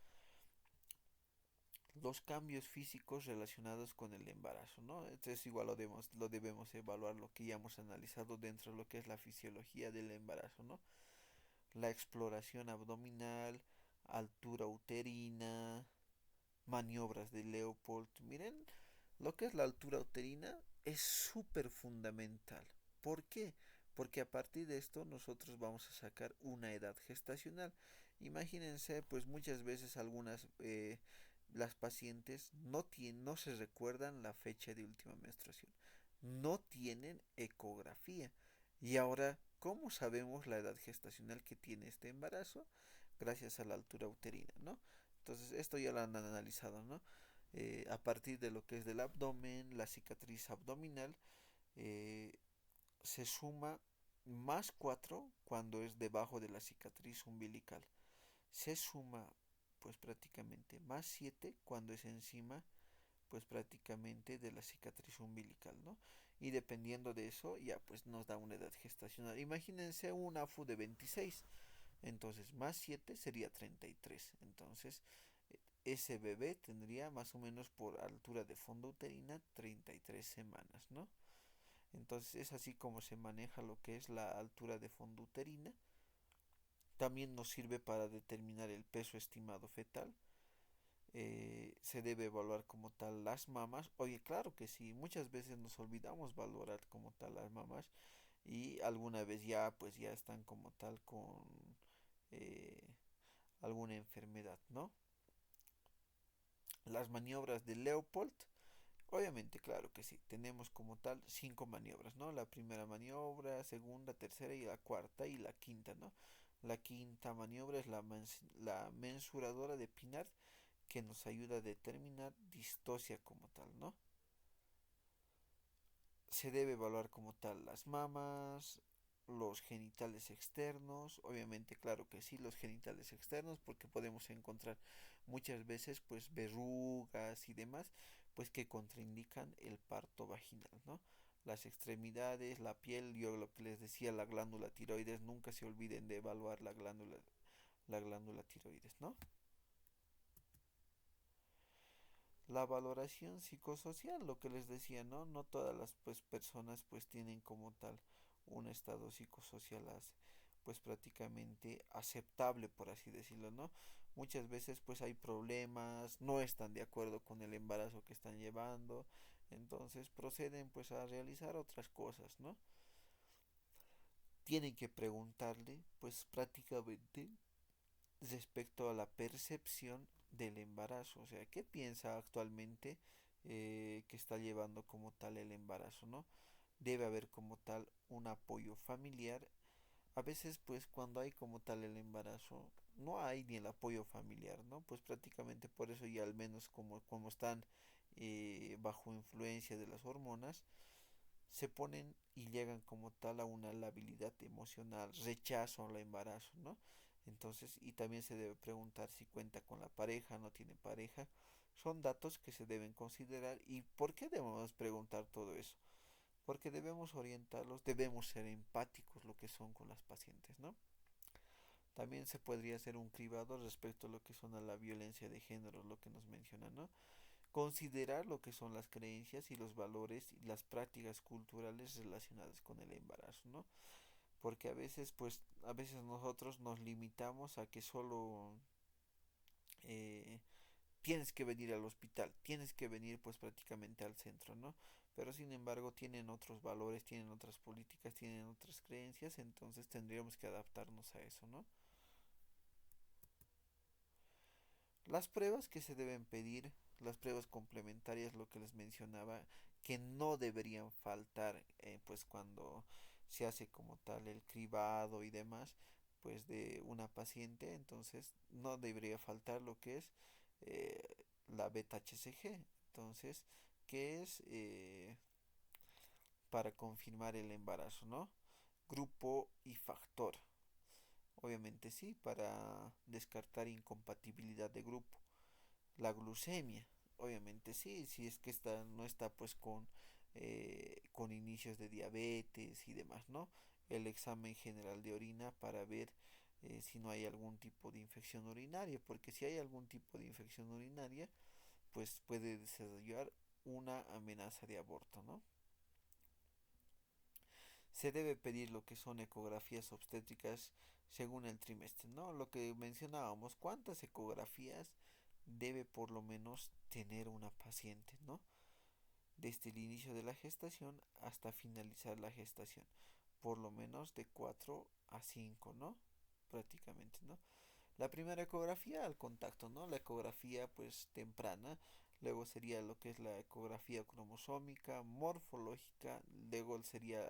[SPEAKER 1] Los cambios físicos relacionados con el embarazo, ¿no? Entonces igual lo debemos evaluar lo que ya hemos analizado dentro de lo que es la fisiología del embarazo, ¿no? La exploración abdominal, altura uterina, maniobras de Leopold. Miren, lo que es la altura uterina es súper fundamental. ¿Por qué? Porque a partir de esto nosotros vamos a sacar una edad gestacional. Imagínense, pues muchas veces las pacientes no se recuerdan la fecha de última menstruación, no tienen ecografía. Y ahora, ¿cómo sabemos la edad gestacional que tiene este embarazo? Gracias a la altura uterina, ¿no? Entonces, esto ya lo han analizado, ¿no? A partir de lo que es del abdomen, la cicatriz abdominal, eh, se suma más 4 cuando es debajo de la cicatriz umbilical. Se suma, pues prácticamente más 7 cuando es encima, pues prácticamente de la cicatriz umbilical, ¿no? Y dependiendo de eso, ya pues nos da una edad gestacional. Imagínense un AFU de 26, entonces más 7 sería 33. Entonces, ese bebé tendría más o menos por altura de fondo uterina 33 semanas, ¿no? Entonces es así como se maneja lo que es la altura de fondo uterina. También nos sirve para determinar el peso estimado fetal. Se debe evaluar como tal las mamas. Oye, claro que sí, muchas veces nos olvidamos valorar como tal las mamas y alguna vez ya pues ya están como tal con eh, alguna enfermedad, ¿no? Las maniobras de Leopold, obviamente, claro que sí, tenemos como tal 5 maniobras, ¿no? La primera maniobra, segunda, tercera y la cuarta y la quinta, ¿no? La quinta maniobra es la mensuradora de Pinard, que nos ayuda a determinar distosia como tal, ¿no? Se debe evaluar como tal las mamas, los genitales externos, obviamente claro que sí, los genitales externos, porque podemos encontrar muchas veces pues verrugas y demás, pues que contraindican el parto vaginal, ¿no? Las extremidades, la piel, yo lo que les decía, la glándula tiroides, nunca se olviden de evaluar la glándula tiroides, ¿no? La valoración psicosocial, lo que les decía, ¿no? No todas las pues personas pues tienen como tal un estado psicosocial pues prácticamente aceptable, por así decirlo, ¿no? Muchas veces pues hay problemas, no están de acuerdo con el embarazo que están llevando, entonces proceden pues a realizar otras cosas, ¿no? Tienen que preguntarle pues prácticamente respecto a la percepción del embarazo, o sea, ¿qué piensa actualmente que está llevando como tal el embarazo, ¿no? Debe haber como tal un apoyo familiar. A veces pues cuando hay como tal el embarazo no hay ni el apoyo familiar, ¿no? Pues prácticamente por eso ya al menos como están bajo influencia de las hormonas, se ponen y llegan como tal a una labilidad emocional, rechazo al embarazo, ¿no? Entonces, y también se debe preguntar si cuenta con la pareja, no tiene pareja. Son datos que se deben considerar. ¿Y por qué debemos preguntar todo eso? Porque debemos orientarlos, debemos ser empáticos lo que son con las pacientes, ¿no? También se podría hacer un cribado respecto a lo que son a la violencia de género, lo que nos menciona, ¿no? Considerar lo que son las creencias y los valores y las prácticas culturales relacionadas con el embarazo, ¿no? Porque a veces, pues, a veces nosotros nos limitamos a que solo eh, tienes que venir al hospital, tienes que venir pues prácticamente al centro, ¿no? Pero sin embargo tienen otros valores, tienen otras políticas, tienen otras creencias, entonces tendríamos que adaptarnos a eso, ¿no? Las pruebas que se deben pedir, las pruebas complementarias, lo que les mencionaba, que no deberían faltar, pues cuando se hace como tal el cribado y demás, pues de una paciente, entonces no debería faltar lo que es la beta-HCG, entonces, que es para confirmar el embarazo, ¿no? Grupo y factor, obviamente sí, para descartar incompatibilidad de grupo. La glucemia, obviamente sí, si es que no está pues con inicios de diabetes y demás, ¿no? El examen general de orina para ver si no hay algún tipo de infección urinaria, porque si hay algún tipo de infección urinaria, pues puede desarrollar una amenaza de aborto, ¿no? Se debe pedir lo que son ecografías obstétricas según el trimestre, ¿no? Lo que mencionábamos, ¿cuántas ecografías debe por lo menos tener una paciente, ¿no? Desde el inicio de la gestación hasta finalizar la gestación, por lo menos de 4 a 5, ¿no? Prácticamente, ¿no? La primera ecografía al contacto, ¿no? La ecografía pues temprana, luego sería lo que es la ecografía cromosómica, morfológica, luego sería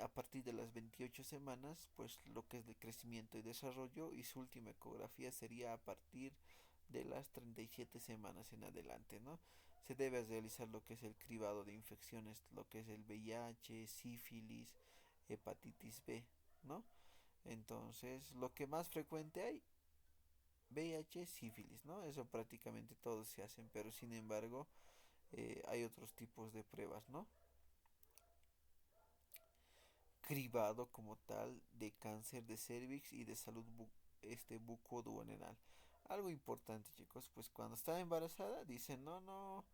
[SPEAKER 1] a partir de las 28 semanas, pues lo que es de crecimiento y desarrollo, y su última ecografía sería a partir de las 37 semanas en adelante, ¿no? Se debe realizar lo que es el cribado de infecciones, lo que es el VIH, sífilis, hepatitis B, ¿no? Entonces, lo que más frecuente hay, VIH, sífilis, ¿no? Eso prácticamente todos se hacen, pero sin embargo, hay otros tipos de pruebas, ¿no? Cribado como tal de cáncer de cervix y de salud bucoduodenal. Algo importante, chicos, pues cuando está embarazada dicen, no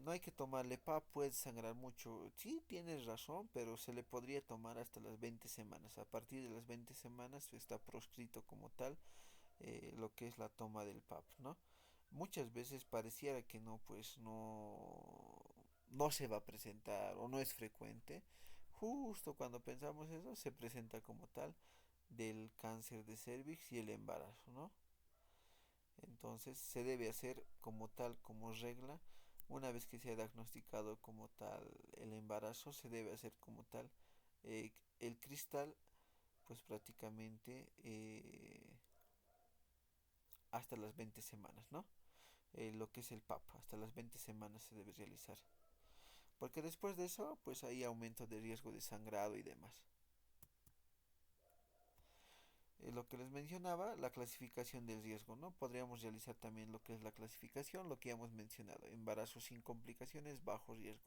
[SPEAKER 1] hay que tomarle PAP, puede sangrar mucho. Sí, tienes razón, pero se le podría tomar hasta las 20 semanas. A partir de las 20 semanas está proscrito como tal lo que es la toma del PAP, ¿no? Muchas veces pareciera que no se va a presentar o no es frecuente. Justo cuando pensamos eso, se presenta como tal del cáncer de cervix y el embarazo, ¿no? Entonces se debe hacer como tal, como regla, una vez que se ha diagnosticado como tal el embarazo, se debe hacer como tal el cristal, pues prácticamente hasta las 20 semanas, ¿no? Lo que es el PAP, hasta las 20 semanas se debe realizar. porque después de eso pues hay aumento de riesgo de sangrado y demás. Lo que les mencionaba, la clasificación del riesgo, ¿no? Podríamos realizar también lo que es la clasificación, lo que ya hemos mencionado, embarazo sin complicaciones, bajo riesgo,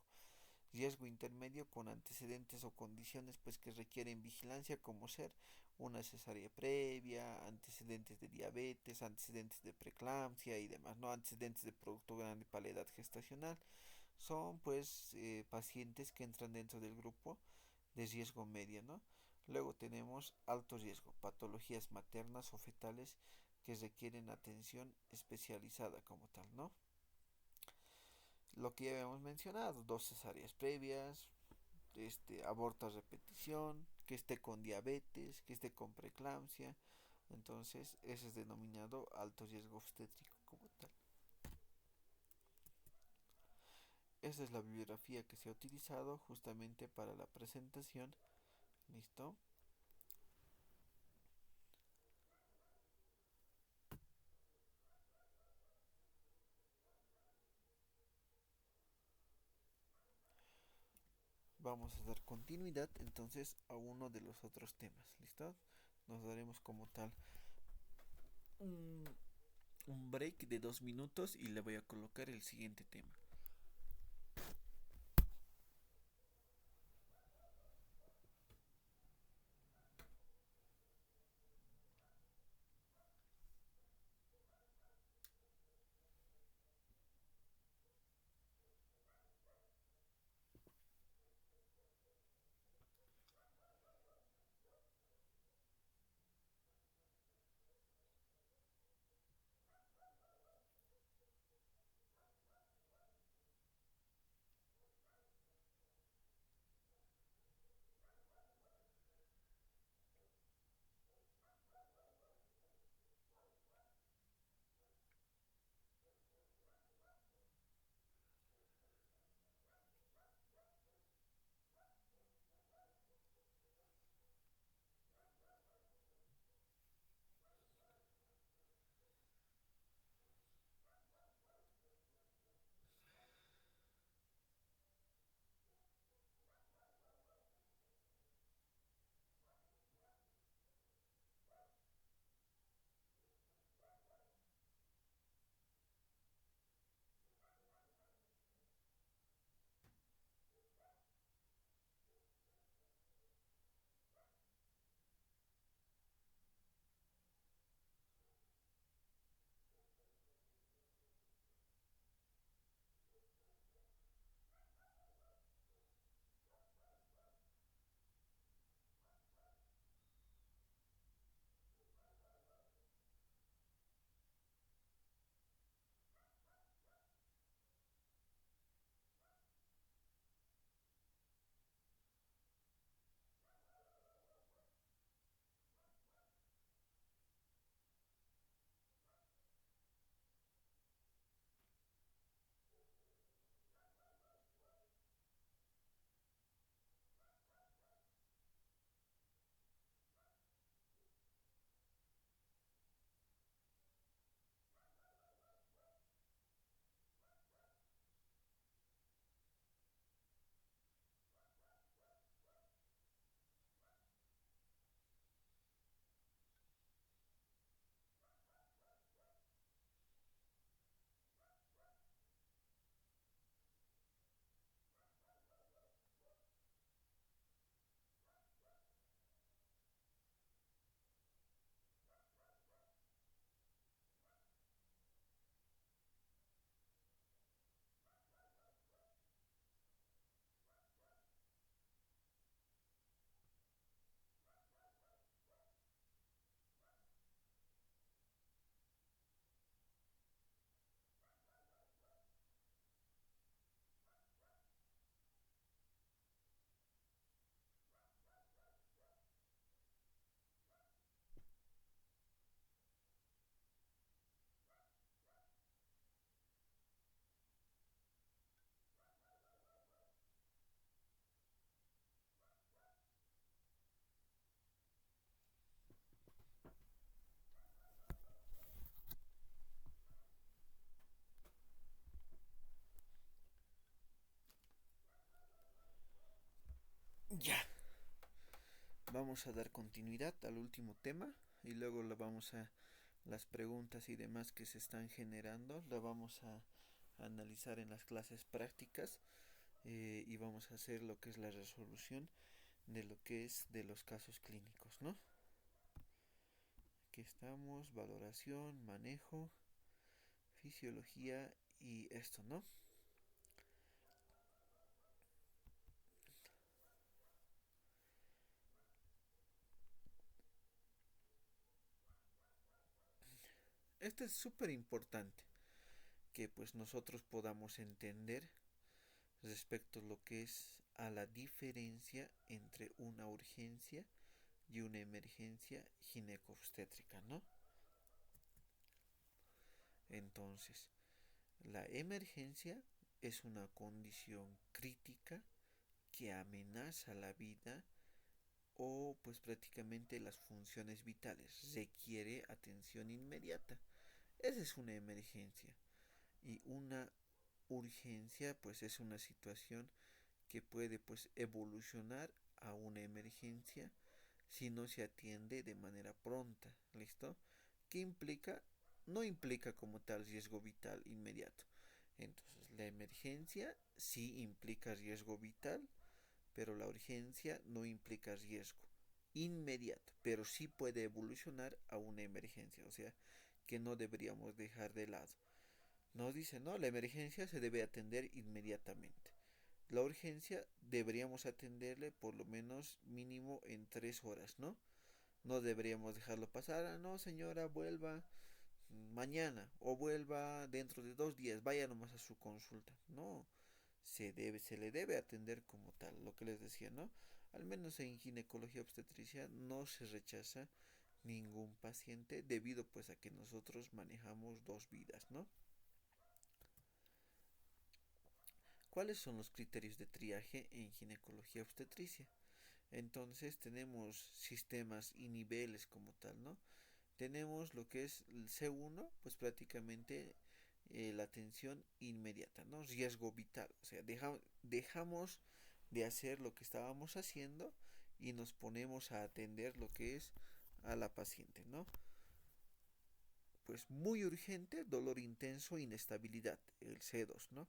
[SPEAKER 1] riesgo intermedio con antecedentes o condiciones pues que requieren vigilancia como ser una cesárea previa, antecedentes de diabetes, antecedentes de preeclampsia y demás, no antecedentes de producto grande para la edad gestacional, son pues pacientes que entran dentro del grupo de riesgo medio, ¿no? Luego tenemos alto riesgo, patologías maternas o fetales que requieren atención especializada como tal, ¿no? Lo que ya habíamos mencionado, dos cesáreas previas, aborto a repetición, que esté con diabetes, que esté con preeclampsia, entonces ese es denominado alto riesgo obstétrico como tal. Esa es la bibliografía que se ha utilizado justamente para la presentación. ¿Listo? Vamos a dar continuidad entonces a uno de los otros temas. ¿Listo? Nos daremos como tal un, un break de 2 minutos y le voy a colocar el siguiente tema. Ya, vamos a dar continuidad al último tema y luego lo vamos a las preguntas y demás que se están generando, la vamos a analizar en las clases prácticas y vamos a hacer lo que es la resolución de lo que es de los casos clínicos, ¿no? Aquí estamos, valoración, manejo, fisiología y esto, ¿no? Esto es súper importante que pues nosotros podamos entender respecto a lo que es a la diferencia entre una urgencia y una emergencia ginecobstétrica, ¿no? Entonces, la emergencia es una condición crítica que amenaza la vida o pues prácticamente las funciones vitales, requiere atención inmediata. Esa es una emergencia. Y una urgencia pues es una situación que puede pues evolucionar a una emergencia si no se atiende de manera pronta. ¿Listo? ¿Qué implica? No implica como tal riesgo vital inmediato. Entonces, la emergencia sí implica riesgo vital, pero la urgencia no implica riesgo inmediato, pero sí puede evolucionar a una emergencia, o sea, que no deberíamos dejar de lado. Nos dice, no, la emergencia se debe atender inmediatamente. La urgencia deberíamos atenderle por lo menos mínimo en 3 horas, ¿no? No deberíamos dejarlo pasar, ah, no señora, vuelva mañana o vuelva dentro de 2 días, vaya nomás a su consulta. No, se le debe atender como tal, lo que les decía, ¿no? Al menos en ginecología obstetricia no se rechaza ningún paciente debido pues a que nosotros manejamos dos vidas, ¿no? ¿Cuáles son los criterios de triaje en ginecología obstetricia? Entonces tenemos sistemas y niveles como tal, ¿no? Tenemos lo que es el C1, pues prácticamente la atención inmediata, ¿no? Riesgo vital, o sea, dejamos de hacer lo que estábamos haciendo y nos ponemos a atender lo que es a la paciente, ¿no? Pues muy urgente, dolor intenso, inestabilidad, el C2, ¿no?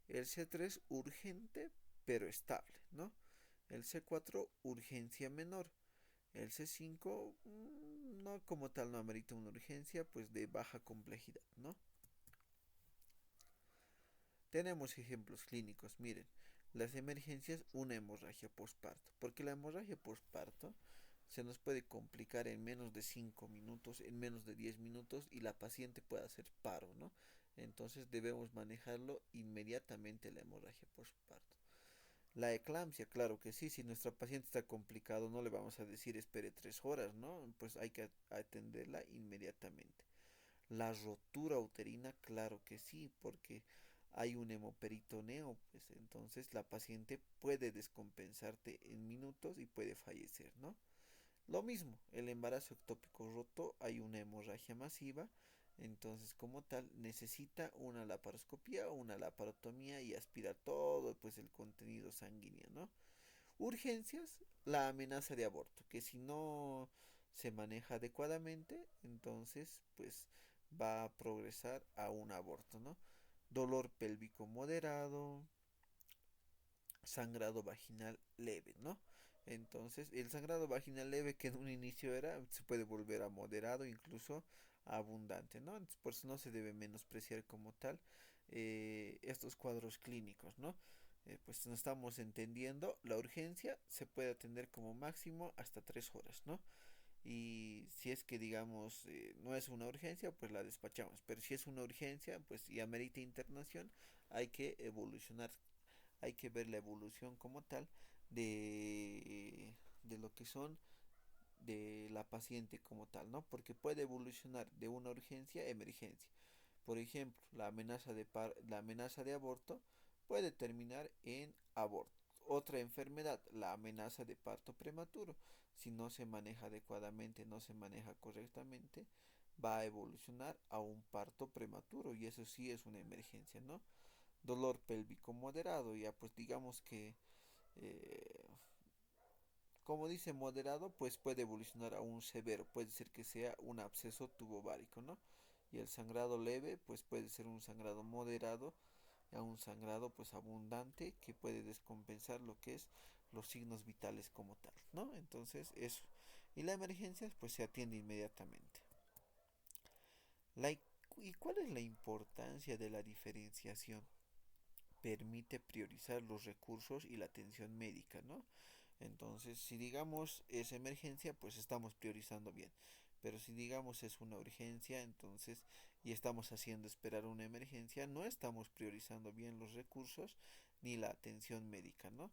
[SPEAKER 1] El C3 urgente pero estable, ¿no? El C4 urgencia menor. El C5 no como tal no amerita una urgencia pues de baja complejidad, ¿no? Tenemos ejemplos clínicos, miren, las emergencias, una hemorragia postparto, porque la hemorragia postparto se nos puede complicar en menos de 5 minutos, en menos de 10 minutos y la paciente puede hacer paro, ¿no? Entonces debemos manejarlo inmediatamente la hemorragia postparto. La eclampsia, claro que sí, si nuestra paciente está complicado no le vamos a decir espere 3 horas, ¿no? Pues hay que atenderla inmediatamente. La rotura uterina, claro que sí, porque hay un hemoperitoneo, pues entonces la paciente puede descompensarte en minutos y puede fallecer, ¿no? Lo mismo, el embarazo ectópico roto, hay una hemorragia masiva, entonces como tal necesita una laparoscopía o una laparotomía y aspirar todo pues el contenido sanguíneo, ¿no? Urgencias, la amenaza de aborto, que si no se maneja adecuadamente, entonces pues va a progresar a un aborto, ¿no? Dolor pélvico moderado, sangrado vaginal leve, ¿no? Entonces, el sangrado vaginal leve que en un inicio era, se puede volver a moderado, incluso a abundante, ¿no? Entonces, por eso no se debe menospreciar como tal estos cuadros clínicos, ¿no? Pues no estamos entendiendo, la urgencia se puede atender como máximo hasta 3 horas, ¿no? Y si es que digamos no es una urgencia, pues la despachamos. Pero si es una urgencia, pues y amerita internación, hay que evolucionar, hay que ver la evolución como tal de lo que son de la paciente como tal, ¿no? Porque puede evolucionar de una urgencia a emergencia. Por ejemplo, la amenaza de aborto puede terminar en aborto. Otra enfermedad, la amenaza de parto prematuro, si no se maneja adecuadamente, no se maneja correctamente, va a evolucionar a un parto prematuro y eso sí es una emergencia, ¿no? Dolor pélvico moderado, ya pues digamos que eh, Como dice moderado, pues puede evolucionar a un severo, puede ser que sea un absceso tubovárico, ¿no? Y el sangrado leve, pues puede ser un sangrado moderado a un sangrado pues abundante que puede descompensar lo que es los signos vitales como tal, ¿no? Entonces eso. Y la emergencia pues se atiende inmediatamente. La, ¿Y cuál es la importancia de la diferenciación? Permite priorizar los recursos y la atención médica, ¿no? Entonces, si digamos es emergencia, pues estamos priorizando bien. Pero si digamos es una urgencia, entonces, y estamos haciendo esperar una emergencia, no estamos priorizando bien los recursos ni la atención médica, ¿no?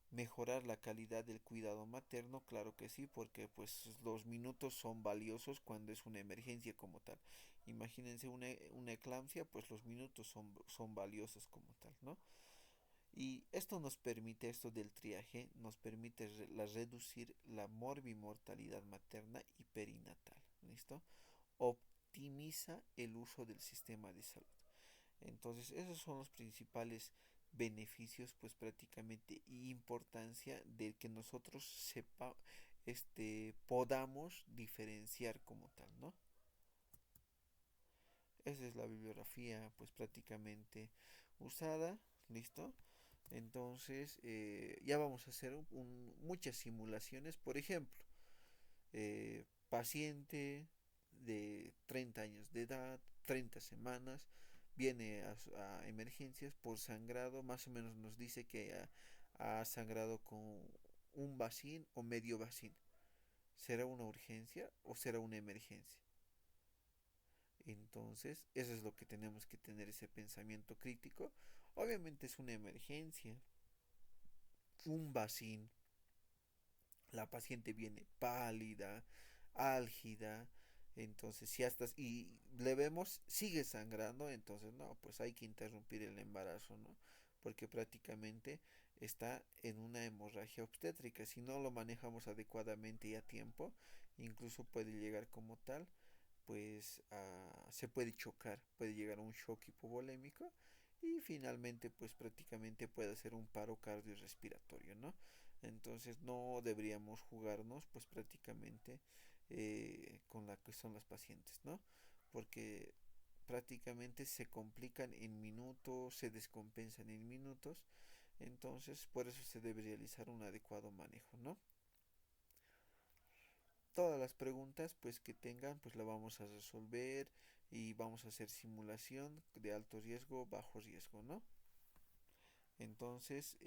[SPEAKER 1] Mejorar la calidad del cuidado materno, claro que sí, porque pues los minutos son valiosos cuando es una emergencia como tal. Imagínense una eclampsia, pues los minutos son valiosos como tal, ¿no? Y esto nos permite, esto del triaje, nos permite reducir la morbimortalidad materna y perinatal. ¿Listo? Optimiza el uso del sistema de salud. Entonces, esos son los principales beneficios, pues prácticamente, y importancia de que nosotros podamos diferenciar como tal, ¿no? Esa es la bibliografía, pues prácticamente usada, ¿listo? Entonces, ya vamos a hacer muchas simulaciones. Por ejemplo, paciente de 30 años de edad, 30 semanas, viene a emergencias por sangrado, más o menos nos dice que ha sangrado con un vacín o medio vacín. ¿Será una urgencia o será una emergencia? Entonces, eso es lo que tenemos que tener, ese pensamiento crítico. Obviamente es una emergencia, un vacín, la paciente viene pálida, álgida, entonces si hasta y le vemos sigue sangrando, entonces no, pues hay que interrumpir el embarazo, ¿no? Porque prácticamente está en una hemorragia obstétrica. Si no lo manejamos adecuadamente y a tiempo, incluso puede llegar como tal, pues se puede chocar, puede llegar a un shock hipovolémico y finalmente pues prácticamente puede hacer un paro cardiorrespiratorio, ¿no? Entonces no deberíamos jugarnos pues prácticamente con la que son las pacientes, ¿no? Porque prácticamente se complican en minutos, se descompensan en minutos, entonces por eso se debe realizar un adecuado manejo, ¿no? Todas las preguntas pues que tengan pues la vamos a resolver y vamos a hacer simulación de alto riesgo, bajo riesgo, ¿no? Entonces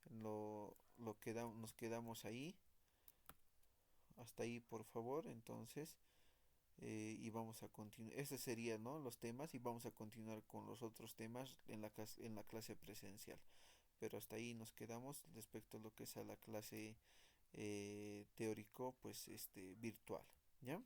[SPEAKER 1] nos quedamos ahí, hasta ahí por favor. Entonces y vamos a continuar, ese sería, ¿no?, los temas, y vamos a continuar con los otros temas en la clase presencial, pero hasta ahí nos quedamos respecto a lo que es a la clase teórico pues virtual, ¿ya?